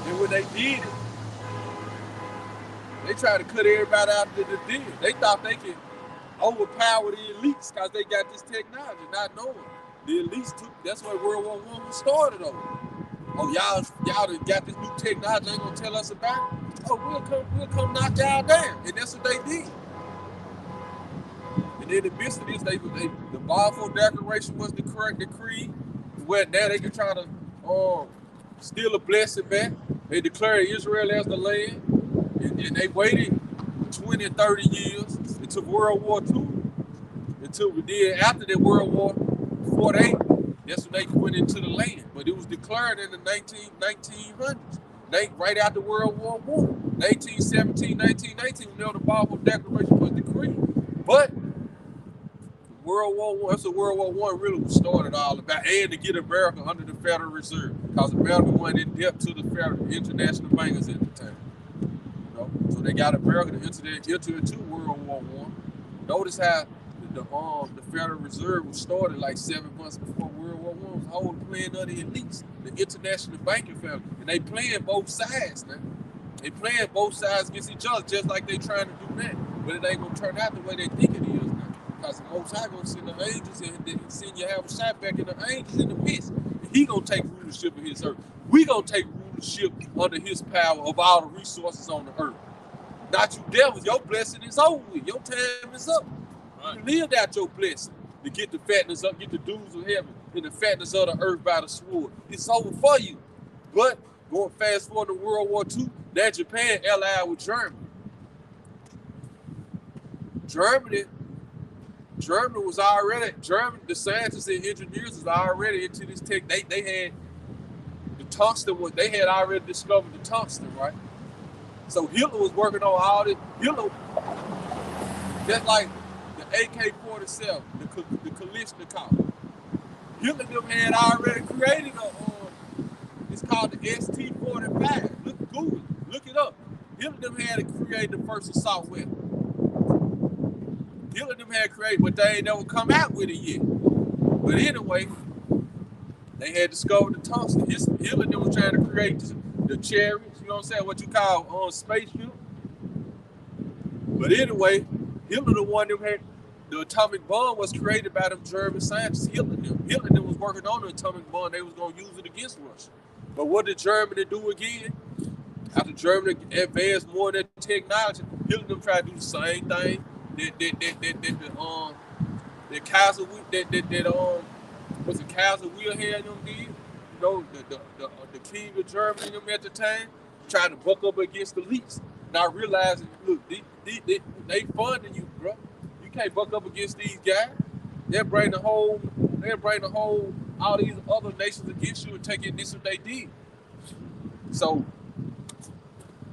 And when they did it, they tried to cut everybody out of the deal. They thought they could overpower the elites because they got this technology, not knowing. The elites that's where World War I was started over. Oh, y'all got this new technology, ain't gonna tell us about it? oh, we'll come knock y'all down. And that's what they did. And in the midst of this, the Balfour Declaration was decreed, where now they can try to steal a blessing back. They declared Israel as the land, and they waited 20 and 30 years until World War II. Until we did after that World War 48, that's when they went into the land. But it was declared in the 1900s, right after World War I. 1917, 1919, when the Balfour Declaration was decreed. But World War I, that's what World War I really started all about, and to get America under the Federal Reserve, because America went in debt to the Federal international bankers at the time. You know? So they got America to enter into World War I. Notice how the Federal Reserve was started like 7 months before World War I. Was holding playing of the elites, the international banking family, and they playing both sides now. They playing both sides against each other, just like they trying to do that. But it ain't gonna turn out the way they think it is now. Because the Most High gonna send the angels and send you have a shot back in the angels in the midst. And he gonna take rulership of his earth. We gonna take rulership under his power of all the resources on the earth. Not you devils, your blessing is over with. Your time is up. Right. You lived out your blessing to get the fatness up, get the dues of heaven, and the fatness of the earth by the sword. It's over for you. But going fast forward to World War II, now Japan allied with Germany. Germany was already, the scientists and engineers was already into this tech. They had the tungsten, they had already discovered the tungsten, right? So Hitler was working on all this. Hitler, just like the AK-47, the Kalashnikov. Hitler them had already created it's called the ST-45. Look it up. Hitler them had created the first assault weapon. Hitler them had created, but they ain't never come out with it yet. But anyway, they had discovered the tungsten. Hitler them was trying to create the chariots, you know what I'm saying, what you call spaceship. But anyway, Hitler the one that had the atomic bomb was created by them German scientists. Hitler them was working on the atomic bomb. They was gonna use it against Russia. But what did Germany do again? After Germany advanced more in their technology, Hitler them tried to do the same thing. That Kaiser Wilhelm them did. You know, the king of Germany them at the time trying to buck up against the elites. Not realizing, look, they funding you, bro. You can't buck up against these guys. They'll bring the whole all these other nations against you and take it. This what they did. So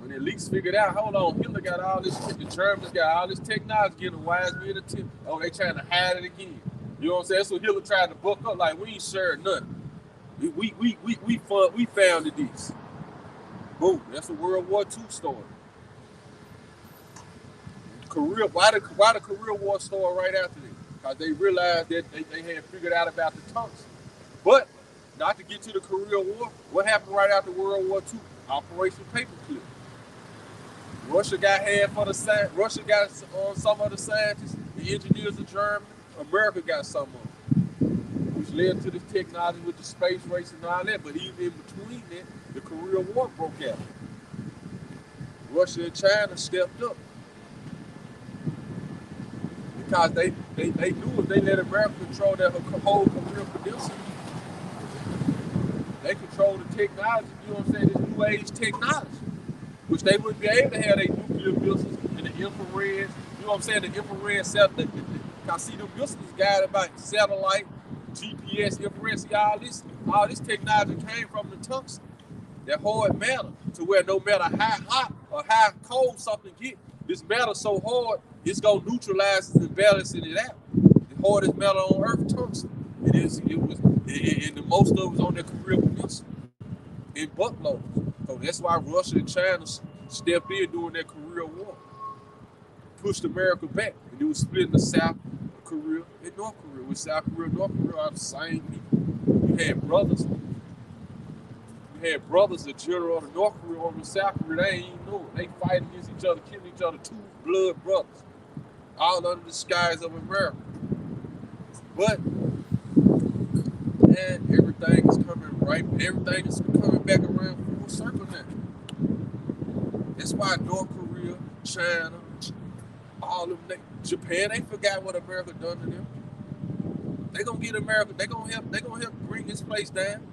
when the elites figured out, hold on, Hitler got all this, the Germans got all this technology, getting a wise men attempt. Oh, they trying to hide it again. You know what I'm saying? That's what Hitler tried to buck up. Like, we ain't sharing nothing. We founded this. Boom. That's a World War II story. Why the Korea War started right after this? Because they realized that they had figured out about the tungsten. But not to get to the Korea War, what happened right after World War II? Operation Paperclip. Russia got half of the science. Russia got some of the scientists, the engineers of Germany. America got some of them, which led to this technology with the space race and all that. But even in between that, the Korea War broke out. Russia and China stepped up because they knew if they let America control that whole Korea peninsula, they control the technology. You know what I'm saying? This new age technology, which they wouldn't be able to have their nuclear missiles and the infrared. You know what I'm saying? The infrared satellite. I see them missiles guided by satellite, GPS, infrared. See, all this technology came from the tungsten. That hard metal, to where no matter how hot or how cold something gets, this metal so hard, it's gonna neutralize and balance it out. The hardest metal on Earth, tungsten. And the most of it was on the Korea Peninsula in buckloads. So that's why Russia and China stepped in during that Korea War, pushed America back, and it was splitting the South Korea and North Korea. With South Korea and North Korea are the same people. You had brothers. The general of the North Korea over the South Korea. They ain't even know it. They fight against each other, killing each other, two blood brothers, all under the skies of America. But man, everything is coming back around full circle now. That's why North Korea, China, all of them, Japan, they forgot what America done to them. They gonna get America. They gonna help bring this place down.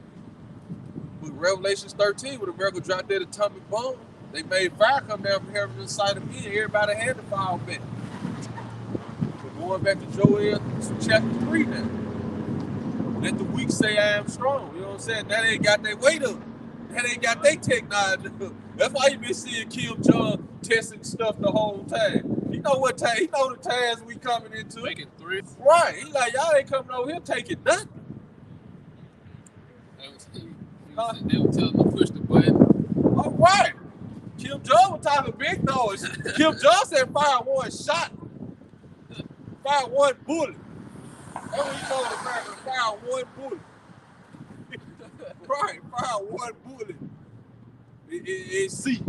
With Revelations 13, when America dropped that atomic bomb, they made fire come down from heaven to the sight of men. Everybody had to fall back. But going back to Joel chapter 3 now. Let the weak say I am strong. You know what I'm saying? That ain't got their weight up. That ain't got their technology up. That's why you been seeing Kim Jong testing stuff the whole time. He know what time. He know the times we coming into. Making 3. Right. He like, y'all ain't coming over here taking nothing. They were telling them to push the button. All right. Kim Jong was talking big noise. Kim Jong said fire one shot. Fire one bullet. That's what he told America. Fire one bullet. Right. Fire one bullet. It's C.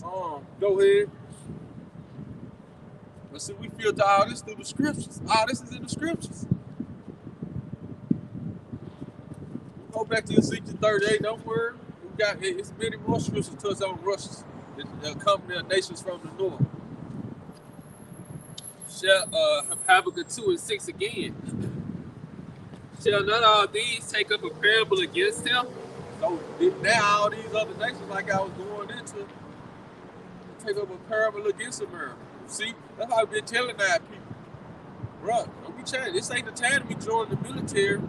Go ahead. But see, we filter all this through the scriptures. All this is in the scriptures. Go back to Ezekiel 38. Don't worry. We got it's many more scriptures to us on Russians that come their nations from the north. Habakkuk 2:6 again. Shall not all these take up a parable against him? So now all these other nations, like I was going into, take up a parable against America. See, that's why I've been telling that people, bro, don't be trying. This ain't the time to be joining the military.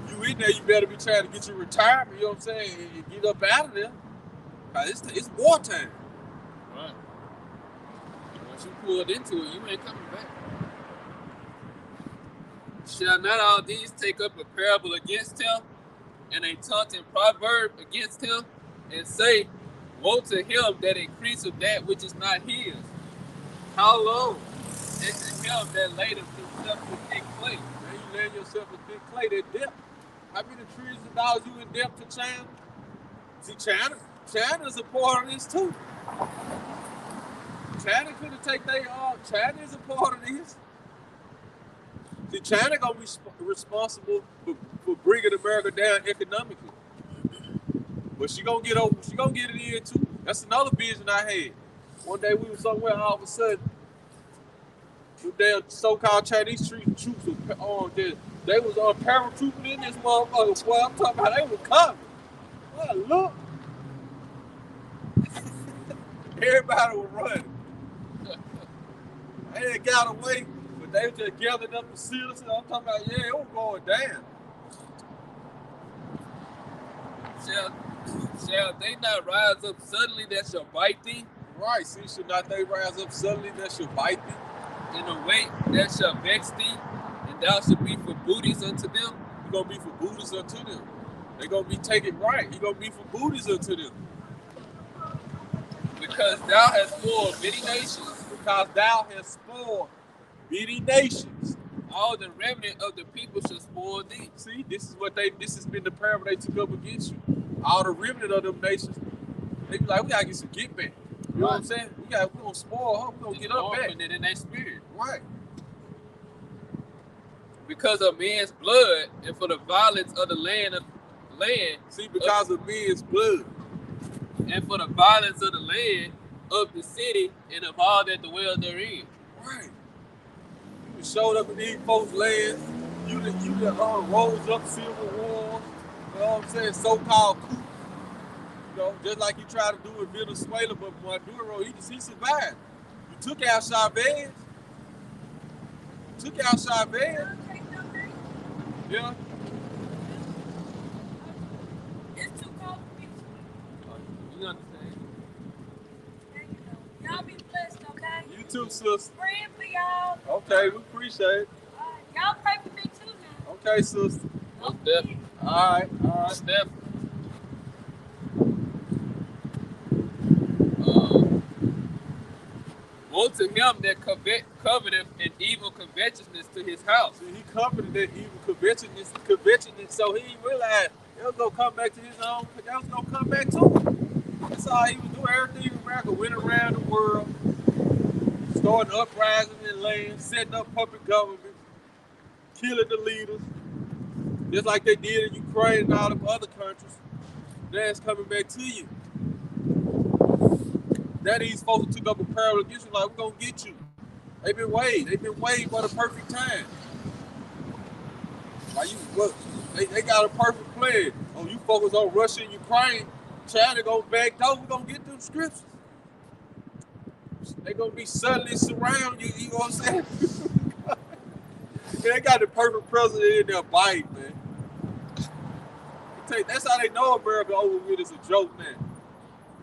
You in there, you better be trying to get your retirement. You know what I'm saying? And get up out of there. It's wartime. Right. Once you pulled into it, you ain't coming back. Shall not all these take up a parable against him, and a taunting proverb against him, and say, woe to him that increaseth that which is not his? How long? And to him that laid himself with thick clay. Now you laying yourself with thick clay, that depth. How many trillions of dollars you in debt to China? See, China's a part of this too. China couldn't take their China is a part of this. See, China gonna be responsible for bringing America down economically. But she gonna get it in too. That's another vision I had. One day we were somewhere, all of a sudden, the damn so-called Chinese troops were they was paratrooping in this motherfucker. Boy, I'm talking about they were coming. Well, look. Everybody was running. They had got away, but they were just gathering up the citizens. I'm talking about, yeah, it was going down. Shall they not rise up suddenly that shall bite thee? Right, see, should not they rise up suddenly that shall bite thee? In a way that shall vex thee, and thou shalt be for booties unto them? You're going to be for booties unto them. They're going to be taken right. You're going to be for booties unto them. Because thou hast spoiled many nations. Because thou hast spoiled many nations. All the remnant of the people shall spoil thee. See, this has been the parable they took up against you. All the remnant of them nations, they be like, we gotta get some get back. You know what I'm saying? We're gonna spoil her, we're gonna get up back. It in their spirit. Right. Because of men's blood and for the violence of the land. See, because of men's blood. And for the violence of the land of the city and of all that dwell therein. Right. You showed up in these folks' lands. You rose up civil wars. You know what I'm saying? So-called coup. You know, just like you tried to do in Venezuela, but Maduro, he survived. You took out Chavez. Yeah. It's too cold for me. You understand? Y'all be blessed, okay? You too, sister. Praying for y'all. Okay, we appreciate it. Y'all pray for me too now. Okay, sister. Most definitely. All right. Most definitely. Woe to him that coveteth an evil covetousness to his house. See, he coveted that evil covetousness, so he realized it was gonna come back to his own. That was gonna come back to him. That's all he was doing. Everything in America went around the world, starting uprising in land, setting up puppet government, killing the leaders, just like they did in Ukraine and all the other countries. Now it's coming back to you. Now these folks took up a parable against you, like, we're going to get you. They've been waiting. They've been waiting for the perfect time. Like they got a perfect plan. Oh, you focus on Russia and Ukraine, China go back door. We're going to get them scriptures. They're going to be suddenly surround you. You know what I'm saying? They got the perfect president in there biting, man. That's how they know America over with is a joke, man.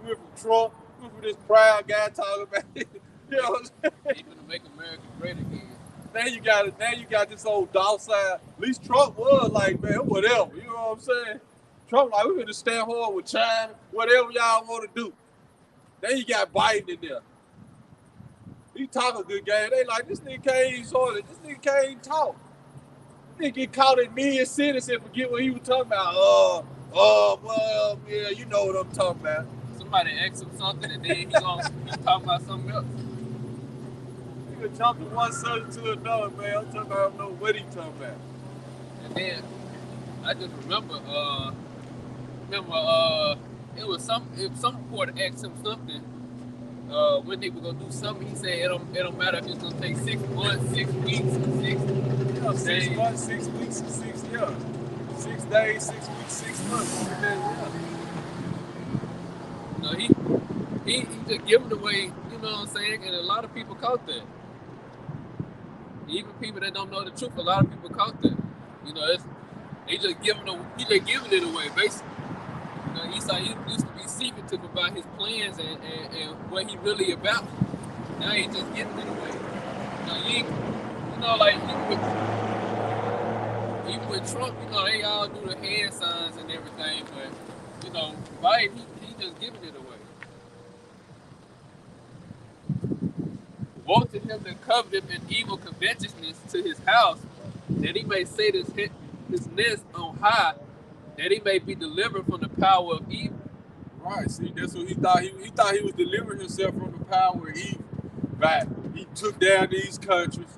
We went from Trump, we went from this proud guy talking about it. You know what I'm saying? They gonna make America great again. Now you got this old docile. At least Trump was like, man, whatever. You know what I'm saying? Trump like, we're gonna stand hard with China, whatever y'all want to do. Then you got Biden in there. He talk a good game. They like, this nigga can't even sort it. This nigga can't even talk. This nigga get caught in mid-sentence and forget what he was talking about. Well, yeah, you know what I'm talking about. Somebody asked him something and then he talking about something else. He would jump from one subject to another, man. I'm talking about, I don't know what he talking about. And then I just remember it was some reporter asked him something when they were gonna do something. He said it don't matter if it's gonna take 6 months, 6 weeks, or 6 6 days. months, 6 weeks, and 6 years. 6 days, 6 weeks, 6 months. You know, he just giving away, you know what I'm saying? And a lot of people caught that. Even people that don't know the truth, a lot of people caught that. You know, he just giving it away, basically. You know, he used to be secretive about his plans and what he really about. Now he just giving it away. You know, like even with Trump, you know, they all do the hand signs and everything, but you know, Biden, he just giving it away. Woe to him that coveteth an evil covetousness to his house, that he may set his nest on high, that he may be delivered from the power of evil. Right, see, that's what he thought. He thought he was delivering himself from the power of evil. Right, he took down these countries.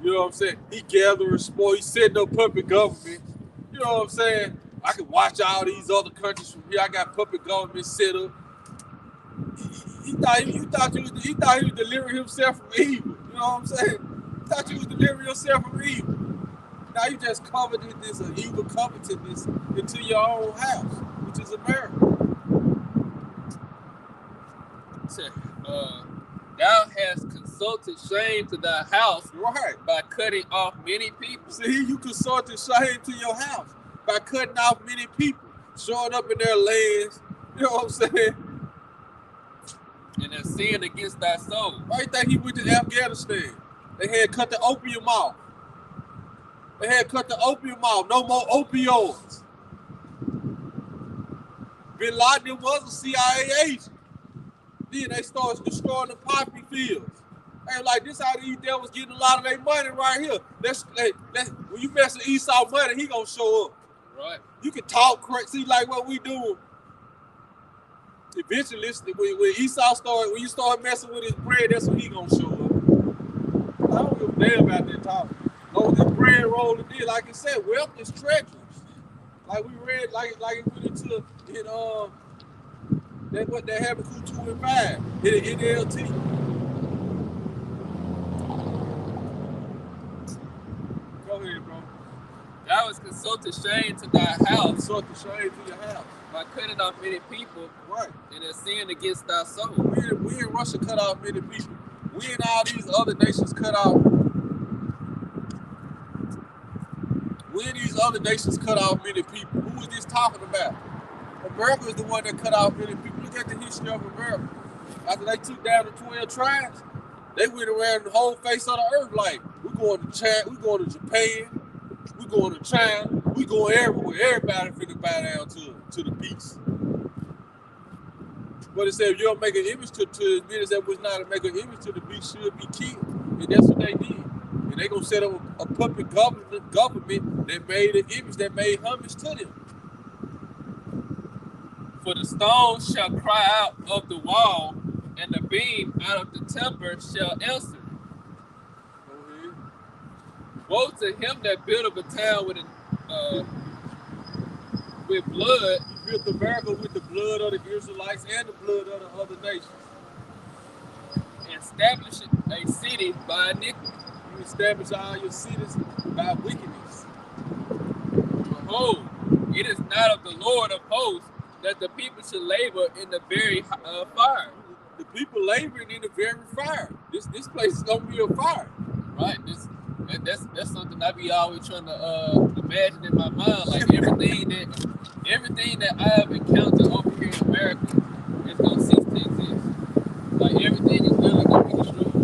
You know what I'm saying? He gathered spoil. He setting up puppet government. You know what I'm saying? I can watch all these other countries from here. I got puppet government set up. He thought he was delivering himself from evil. You know what I'm saying? He thought you was delivering yourself from evil. Now you just coveted this evil covetousness into your own house, which is America. Thou hast consulted shame to thy house, Right, by cutting off many people. See, you consulted shame to your house by cutting off many people, showing up in their lands. You know what I'm saying? And have sinned against thy soul. Why you think he went to Afghanistan? They had cut the opium off. No more opioids. Bin Laden was a CIA agent. Then they started destroying the poppy fields. They like, this how these devils getting a lot of their money right here. When you mess with Esau money, he gonna show up. Right. You can talk crazy like what we doing. Eventually, when Esau when you start messing with his bread, that's when he gonna show up. I don't give a damn about that talk. Oh, this bread rolling in, like I said, wealth is treacherous. Like we read, like it went into that Habakkuk 2 and 5 in NLT. Go ahead, bro. Thou hast consulted shame to thy house, Consult the shame to your house. by cutting off many people, Right. and have sinned against thy soul. We in Russia cut off many people. We in all these other nations cut off. Many people. Who is this talking about? America is the one that cut off many people. Look at the history of America. After they took down the 12 tribes, they went around the whole face of the earth like, we're going to China, we're going to Japan, we're going to China, we're going everywhere. Everybody finna bow down to the beast. But it said, if you don't make an image to as many as that was not to make an image to the beast should be killed. And that's what they did. And they gonna set up a puppet government that made an image, that made homage to them. For the stone shall cry out of the wall, and the beam out of the timber shall answer. Go ahead. Woe to him that built up a town with blood, He built America with the blood of the Israelites and the blood of the other nations. establish a city by iniquity. You establish all your cities by wickedness. Behold, it is not of the Lord of hosts that the people should labor in the very fire. The people laboring in the very fire. This place is gonna be a fire. Right? That's something I be always trying to imagine in my mind. Like everything that I have encountered over here in America is gonna cease to exist. Like everything is literally gonna be destroyed.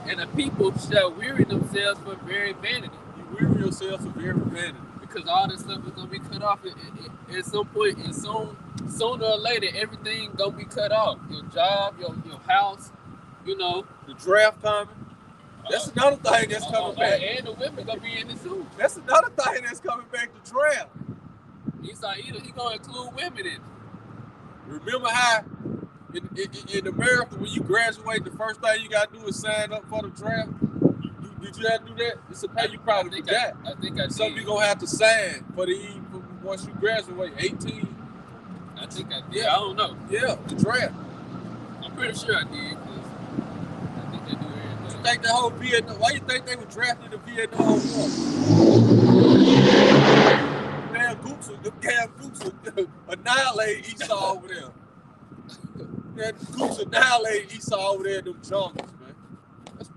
And the people shall weary themselves for very vanity. You weary yourself for very vanity. Because all this stuff is gonna be cut off at some point, and sooner or later, everything gonna be cut off. Your job, your house, you know. The draft coming. That's another thing that's coming back. And the women gonna be in it soon. That's another thing that's coming back. The draft. He gonna include women in it. Remember how in America when you graduate, the first thing you gotta do is sign up for the draft. Did you have to do that? It's a pay you probably forgot. I think I did. Something you're gonna have to sign for once you graduate, 18. I think I did. I don't know. Yeah, the draft. I'm pretty sure I did. 'Cause I think they do everything. You think the whole Vietnam? Why you think they were drafting the Vietnam War? Damn Gooks annihilate Esau over there. That Gooks annihilate Esau over there in them jungles, man. That's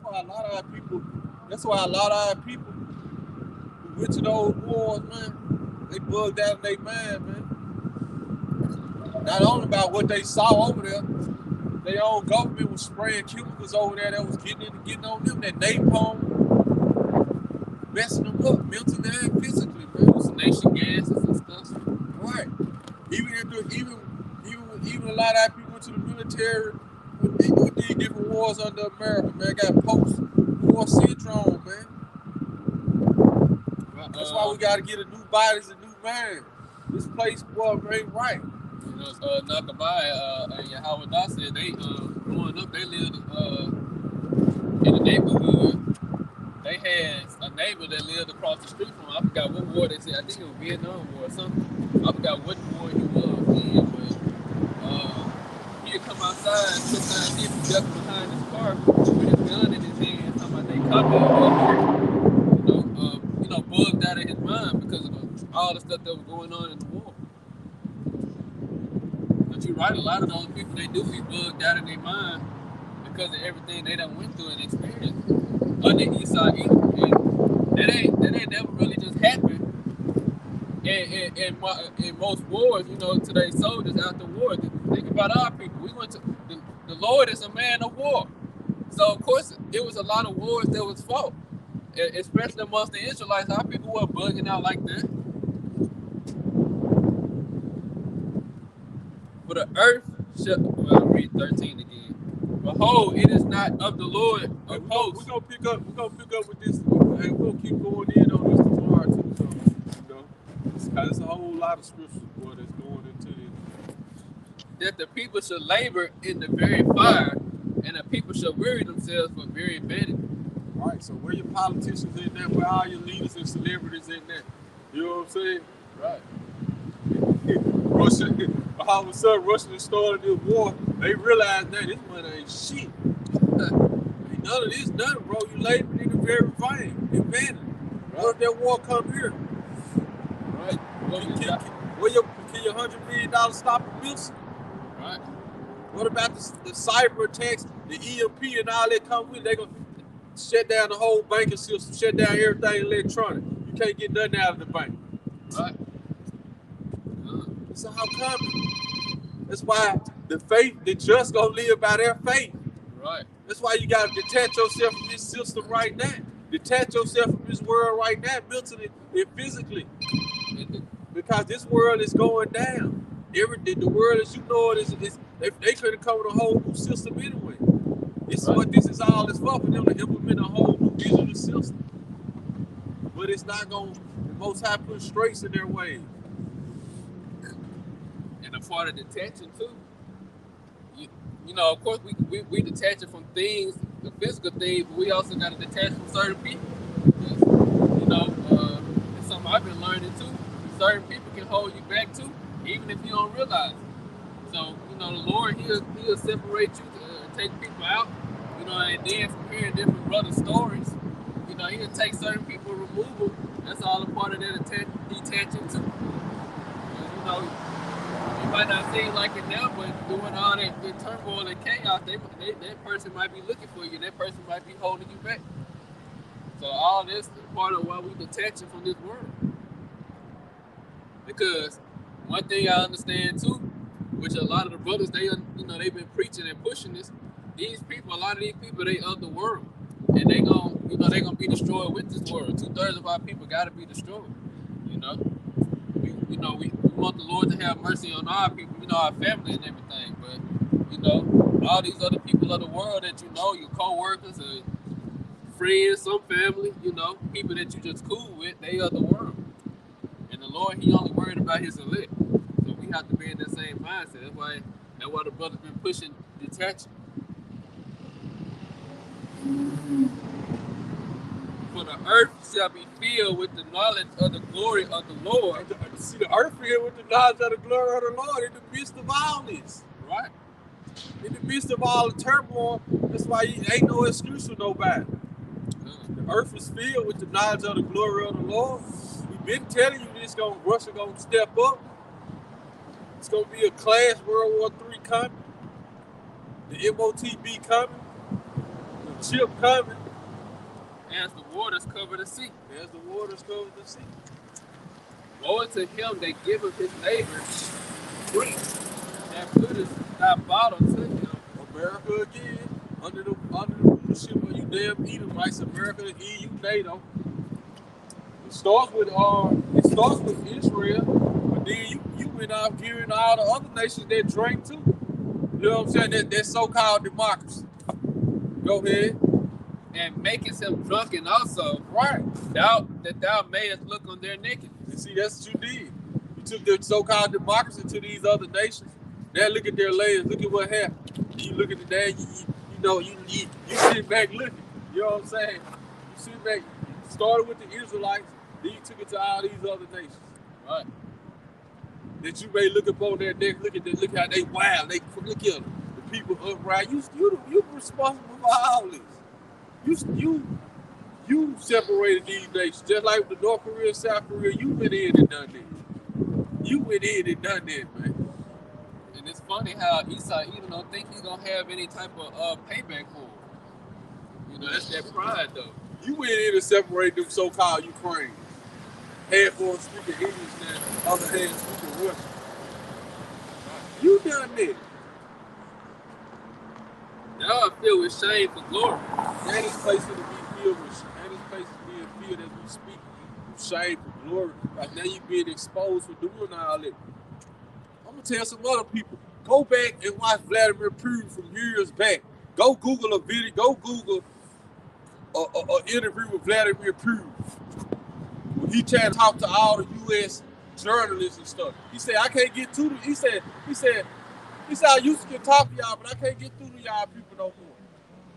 why a lot of our people. That's why a lot of our people who went to those wars, man, they bugged out in their mind, man. Not only about what they saw over there, their own government was spraying chemicals over there that was getting on them. That napalm, messing them up mentally and physically, man. Hallucination gases and stuff. Right. Even a lot of our people went to the military with these different wars under America, man. Got post-war syndrome, man. That's why we got to get a new bodies and new mind. This place, boy, ain't right. You know, Nakabai and Yahweh said they growing up, they lived in the neighborhood. They had a neighbor that lived across the street from them. I forgot what war they said. I think it was Vietnam War or something. I forgot what war he was in, but he'd come outside and sometimes he'd be ducking behind his car with his gun in his hand, talking about they copy you know, bugged out of his mind because of all the stuff that was going on in the war. But you're right, a lot of those people, they do be bugged out of their mind because of everything they done went through and experienced under Esau Edom. And that ain't never really just happened. In most wars, you know, to their soldiers after war. Think about our people. We went to the Lord is a man of war. So of course it was a lot of wars that was fought. Especially amongst the Israelites, our people were bugging out like that. For the earth shall, well, read 13 again. Behold, it is not of the Lord of hosts. We're gonna pick up with this, and we'll keep going in on this tomorrow too. So, you know, there's a whole lot of scriptures, boy, that's going into this. That the people shall labor in the very fire, and the people shall weary themselves for very vanity. All right, so where your politicians in there? Where all your leaders and celebrities in there? You know what I'm saying? Right. Russia, all of a sudden, Russia started this war. They realized that this money ain't shit. Ain't none of this done, bro. You laboring in the very vein, in vanity. What if that war come here? Right. Can your $100 million stop a missile? Right. What about the cyber attacks, the EMP and all that come with? They're going to shut down the whole banking system, shut down everything electronic. You can't get nothing out of the bank. Right. So how come? That's why the just gonna live by their faith. Right. That's why you gotta detach yourself from this system right now. Detach yourself from this world right now, mentally and physically. Because this world is going down. The world as you know it is they could have come with a whole new system anyway. This is what this is all is for them to implement a whole new digital system. But it's not gonna, the Most High put straights in their way. And a part of detaching too. You know, of course, we detach it from things, the physical things, but we also got to detach from certain people. You know, it's something I've been learning too. Certain people can hold you back too, even if you don't realize it. So, you know, the Lord, he'll separate you to take people out, you know, and then from hearing different brothers' stories, you know, he'll take certain people, remove them. That's all a part of that detention too. You know, you might not seem like it now, but doing all that turmoil and chaos, that person might be looking for you. That person might be holding you back. So all this is part of why we detention from this world. Because one thing I understand too, which a lot of the brothers, they've been preaching and pushing this. A lot of these people, they of the world, and they gonna be destroyed with this world. 2/3 of our people gotta be destroyed. You know, we want the Lord to have mercy on our people, you know, our family and everything. But you know, all these other people of the world that you know, your co-workers or friends, some family, you know, people that you just cool with, they of the world. And the Lord, He only worried about His elect. So we have to be in that same mindset. That's why the brothers been pushing detachment. For the earth shall be filled with the knowledge of the glory of the Lord. See, the earth filled with the knowledge of the glory of the Lord in the midst of all this. Right? In the midst of all the turmoil, that's why ain't no excuse for nobody. The earth is filled with the knowledge of the glory of the Lord. We've been telling you this, Russia gonna step up. It's gonna be a clash World War III coming. The MOTB coming. The chip coming. As the waters cover the sea. As the waters cover the sea. Woe to him that giveth his neighbor drink, that putteth thy bottle to him. America again, under the rulership of you damn Edomites, America, the EU, NATO. It starts with Israel, but then you went out giving all the other nations that drink too. You know what I'm saying? That so-called democracy. Go ahead. And maketh him drunken also. Right. That thou mayest look on their nakedness. And see, that's what you did. You took the so-called democracy to these other nations. Now look at their lands. Look at what happened. You look at the day, you sit back looking. You know what I'm saying? You sit back. You started with the Israelites, then you took it to all these other nations. Right. That you may look upon their neck. Look how they wild. Look at them. The people upright. You responsible for all this. You separated these nations, just like the North Korea, South Korea. You went in and done that. You went in and done that, man. And it's funny how Esau even don't think he's gonna have any type of payback for him. You know, that's that pride though. You went in and separated them so-called Ukraine. Half of them speaking English now, other half speaking Russian. You done that. Now I feel with shame for glory. That is places to be filled with. That is places to be filled as we speak. Shame for glory. Like now you being exposed for doing all that. I'm gonna tell some other people. Go back and watch Vladimir Putin from years back. Go Google a video. Go Google an interview with Vladimir Putin. When he tried to talk to all the U.S. journalists and stuff. He said, I can't get to them. He said, I used to talk to y'all, but I can't get through to y'all people no more.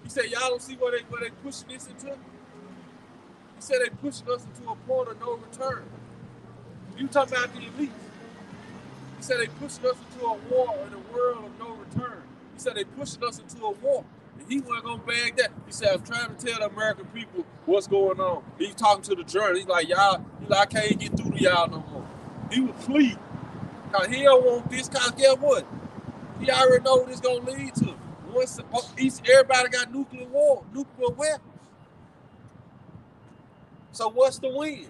He said, y'all don't see where they pushing this into? He said they pushing us into a point of no return. You talking about the elites. He said they pushing us into a war in a world of no return. He said they pushing us into a war. And he wasn't gonna bag that. He said, I'm trying to tell the American people what's going on. He's talking to the journalists. He's like, I can't get through to y'all no more. He was pleading. Cause he don't want this, cause guess what? He already know what it's gonna lead to. Once everybody got nuclear weapons. So what's the win?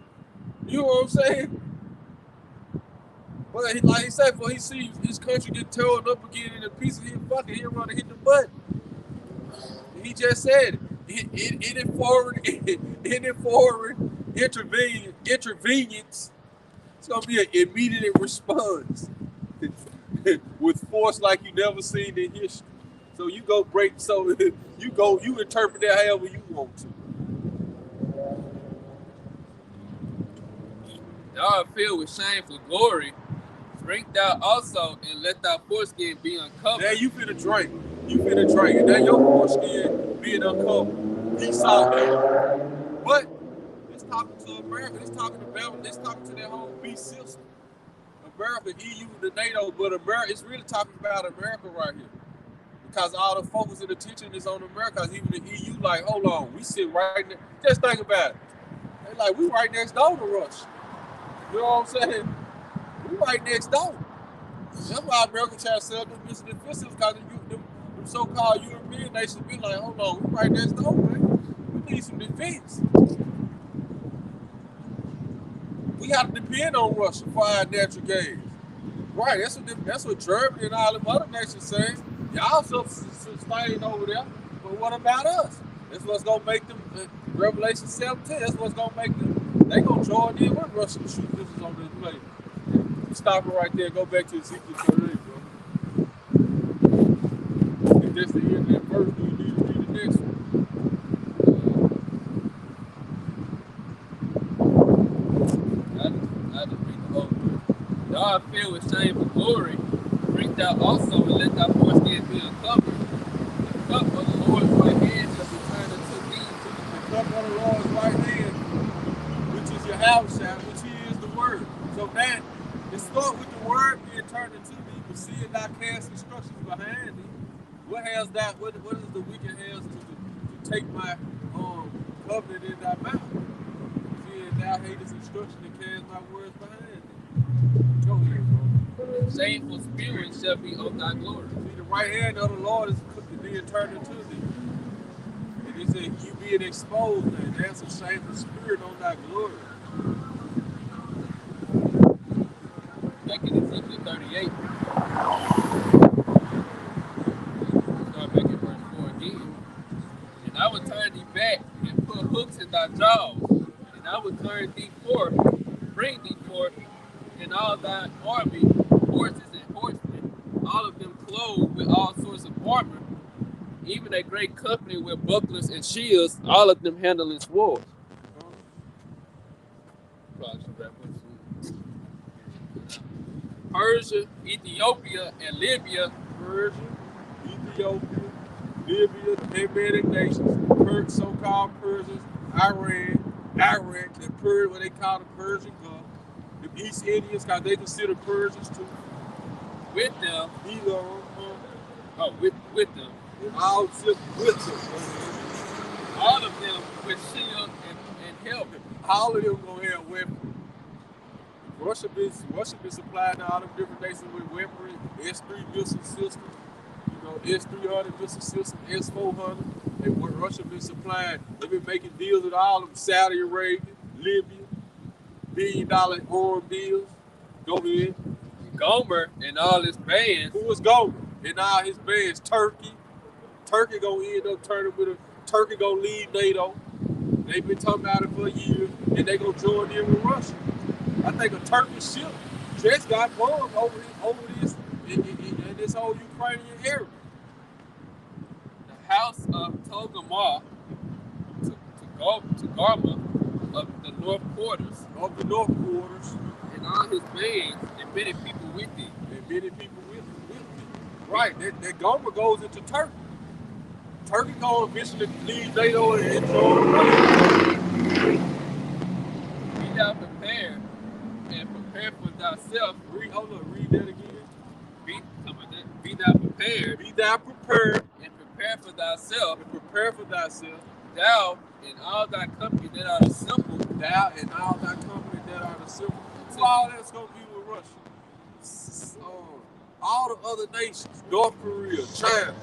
You know what I'm saying? But like he said, when he sees his country get torn up again in pieces, he'll run and hit the button. He just said it. Any foreign intervenience, it's gonna be an immediate response with force like you never seen in history. So you go break. So you interpret that however you want to. Thou art filled with shame for glory. Drink thou also, and let thy foreskin be uncovered. Now you finna drink. And now your foreskin being uncovered. He saw that. But it's talking to America. It's talking to Babylon. It's talking to that whole beast system. America, EU, the NATO, but America, it's really talking about America right here. Because all the focus and attention is on America. Even the EU, like, hold on, we sit right there. Just think about it. They like, we right next door to Russia. You know what I'm saying? We right next door. That's why America try to sell them missile defenses, because them so-called European nations be like, hold on, we right next door, man. We need some defense. We got to depend on Russia for our natural gas. Right, that's what Germany and all them other nations say. Y'all sustain over there, but what about us? That's what's gonna make them. Revelation 17. That's what's gonna make them. They gonna join in with Russia to shoot missiles on this place. Stop it right there. Go back to Ezekiel 38, bro. If that's the end of that verse, do you need to read the next one? I just read the whole verse. God filled with shame and glory. Drink thou also and let thy foreskin be uncovered. The cup of the Lord's right hand shall be turned unto thee. The cup of the Lord's right hand, which is your house, which he is the word. So that it starts with the word being turned into thee, but seeing thou cast instructions behind thee. What has that? What is the wicked has to take my covenant in thy mouth? Seeing thou hatest instruction and cast my words behind thee. Go ahead, bro. Shameful spewing shall be of thy glory. See, the right hand of the Lord is being turned into thee. And he said, you being exposed, and that's a shameful spirit on thy glory. Back in Ezekiel 38. Start back in verse 4 again. And I will turn thee back and put hooks in thy jaws. And I will turn thee forth, bring thee forth, and all thy army, horses and horsemen, all of them clothed with all sorts of armor, even a great company with bucklers and shields, all of them handling swords. Persia, Ethiopia, and Libya. Persia, Ethiopia, Libya, the Hamitic nations, so-called Persians, Iran, Iraq, the Persia, what they call the Persian Gulf, the East Indians, because they consider Persians too. With them, Elam, with them, all with them. all of them with shield and helmet. All of them gonna have weapons. Russia been supplying all them different nations with weaponry, S-3 missile systems, S-300 missile system, S-400. And what Russia been supplying, they've been making deals with all of them, Saudi Arabia, Libya, $1 billion arm deals. Go ahead. Gomer and all his bands. Who was Gomer? And all his bands, Turkey. Turkey gonna end up turning with a Turkey gonna leave NATO. They've been talking about it for a year, and they gonna join in with Russia. I think a Turkish ship just got bombed over this in this whole Ukrainian area. The house of Togarmah to Garma of the north quarters, Of the north quarters, and all his bands, and many people with thee. and many people with them. Right, that Gomer goes into Turkey. Turkey gonna eventually leave NATO and join Russia. Be thou prepared, and prepare for thyself. Read that again. Be thou prepared, Be thou prepared and prepare for thyself, and prepare for thyself, thou and all thy company that are assembled. thou and all thy company that are the silver. So all that's gonna be with Russia. All the other nations, North Korea, China,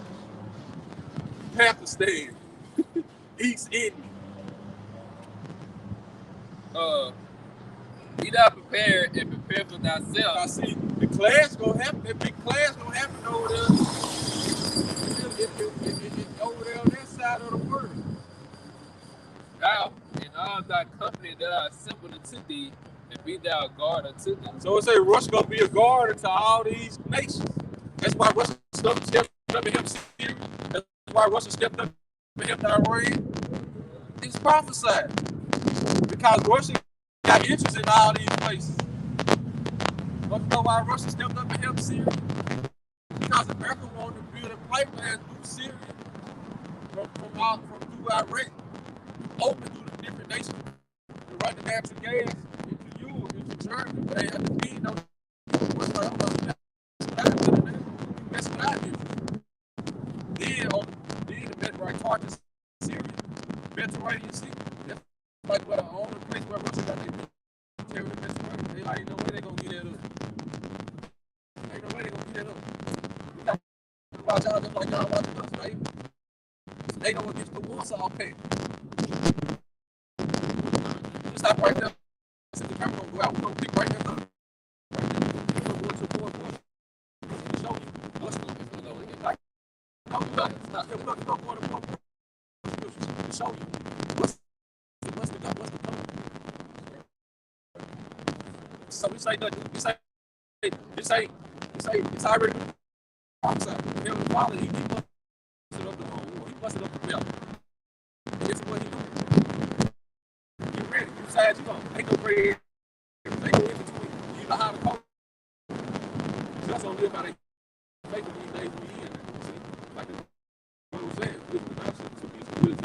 Pakistan, East India. Be thou prepared and prepare for I thyself. see the clash gonna happen. That big clash gonna happen over there. Over there on that side of the world. Thou and all thy company that are assembled unto thee, and be thou a guard unto them. So it say Russia gonna be a guard to all these nations. That's why Russia stepped up and helped Syria. That's why Russia stepped up and helped Iran. It's prophesied. Because Russia got interest in all these places. But you know why Russia stepped up and helped Syria? Because America wanted to build a pipeline through Syria from through Iraq, open through the different nations to run the natural gas into Europe, into Germany. But they had to be no right, Tartus, Syria, Mediterranean Sea. That's like where the only place where Russia got their military in Mediterranean. They like, ain't no way they gonna get that up. Ain't no way they gonna get that up. We got to watch out just like y'all watching us, right? So they gonna get the Warsaw Pact. Just stop right there. Since the camera gonna go out, we're gonna pick right there. Right there. We're gonna go into the fourth one. To show you what's going on. Like, no, we're not going to go more than one to show you what's the point. So we say that it's already outside. Heavenly Father, he busted up the hole. He busted up the belt. This is what he doing. Get ready. You decide you gonna ain't no bread. Ain't no in between. You know how to call. Just don't live by that faith of these days we in. See, like what I'm saying, this is the opposite. So these really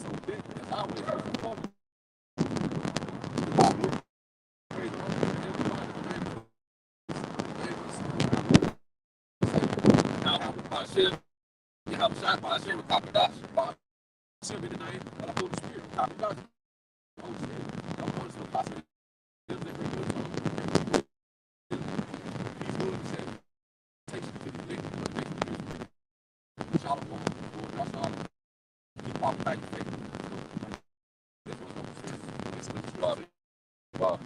so that's always you have a shot by a share copy that should be the name of the Holy Spirit. Copy that. Holy Spirit. Don't want to possibly he's doing the same. Takes you to the thing, but makes you shout of one, or not shout. Keep walking back your faith. This was no sense. It's what you are. Well,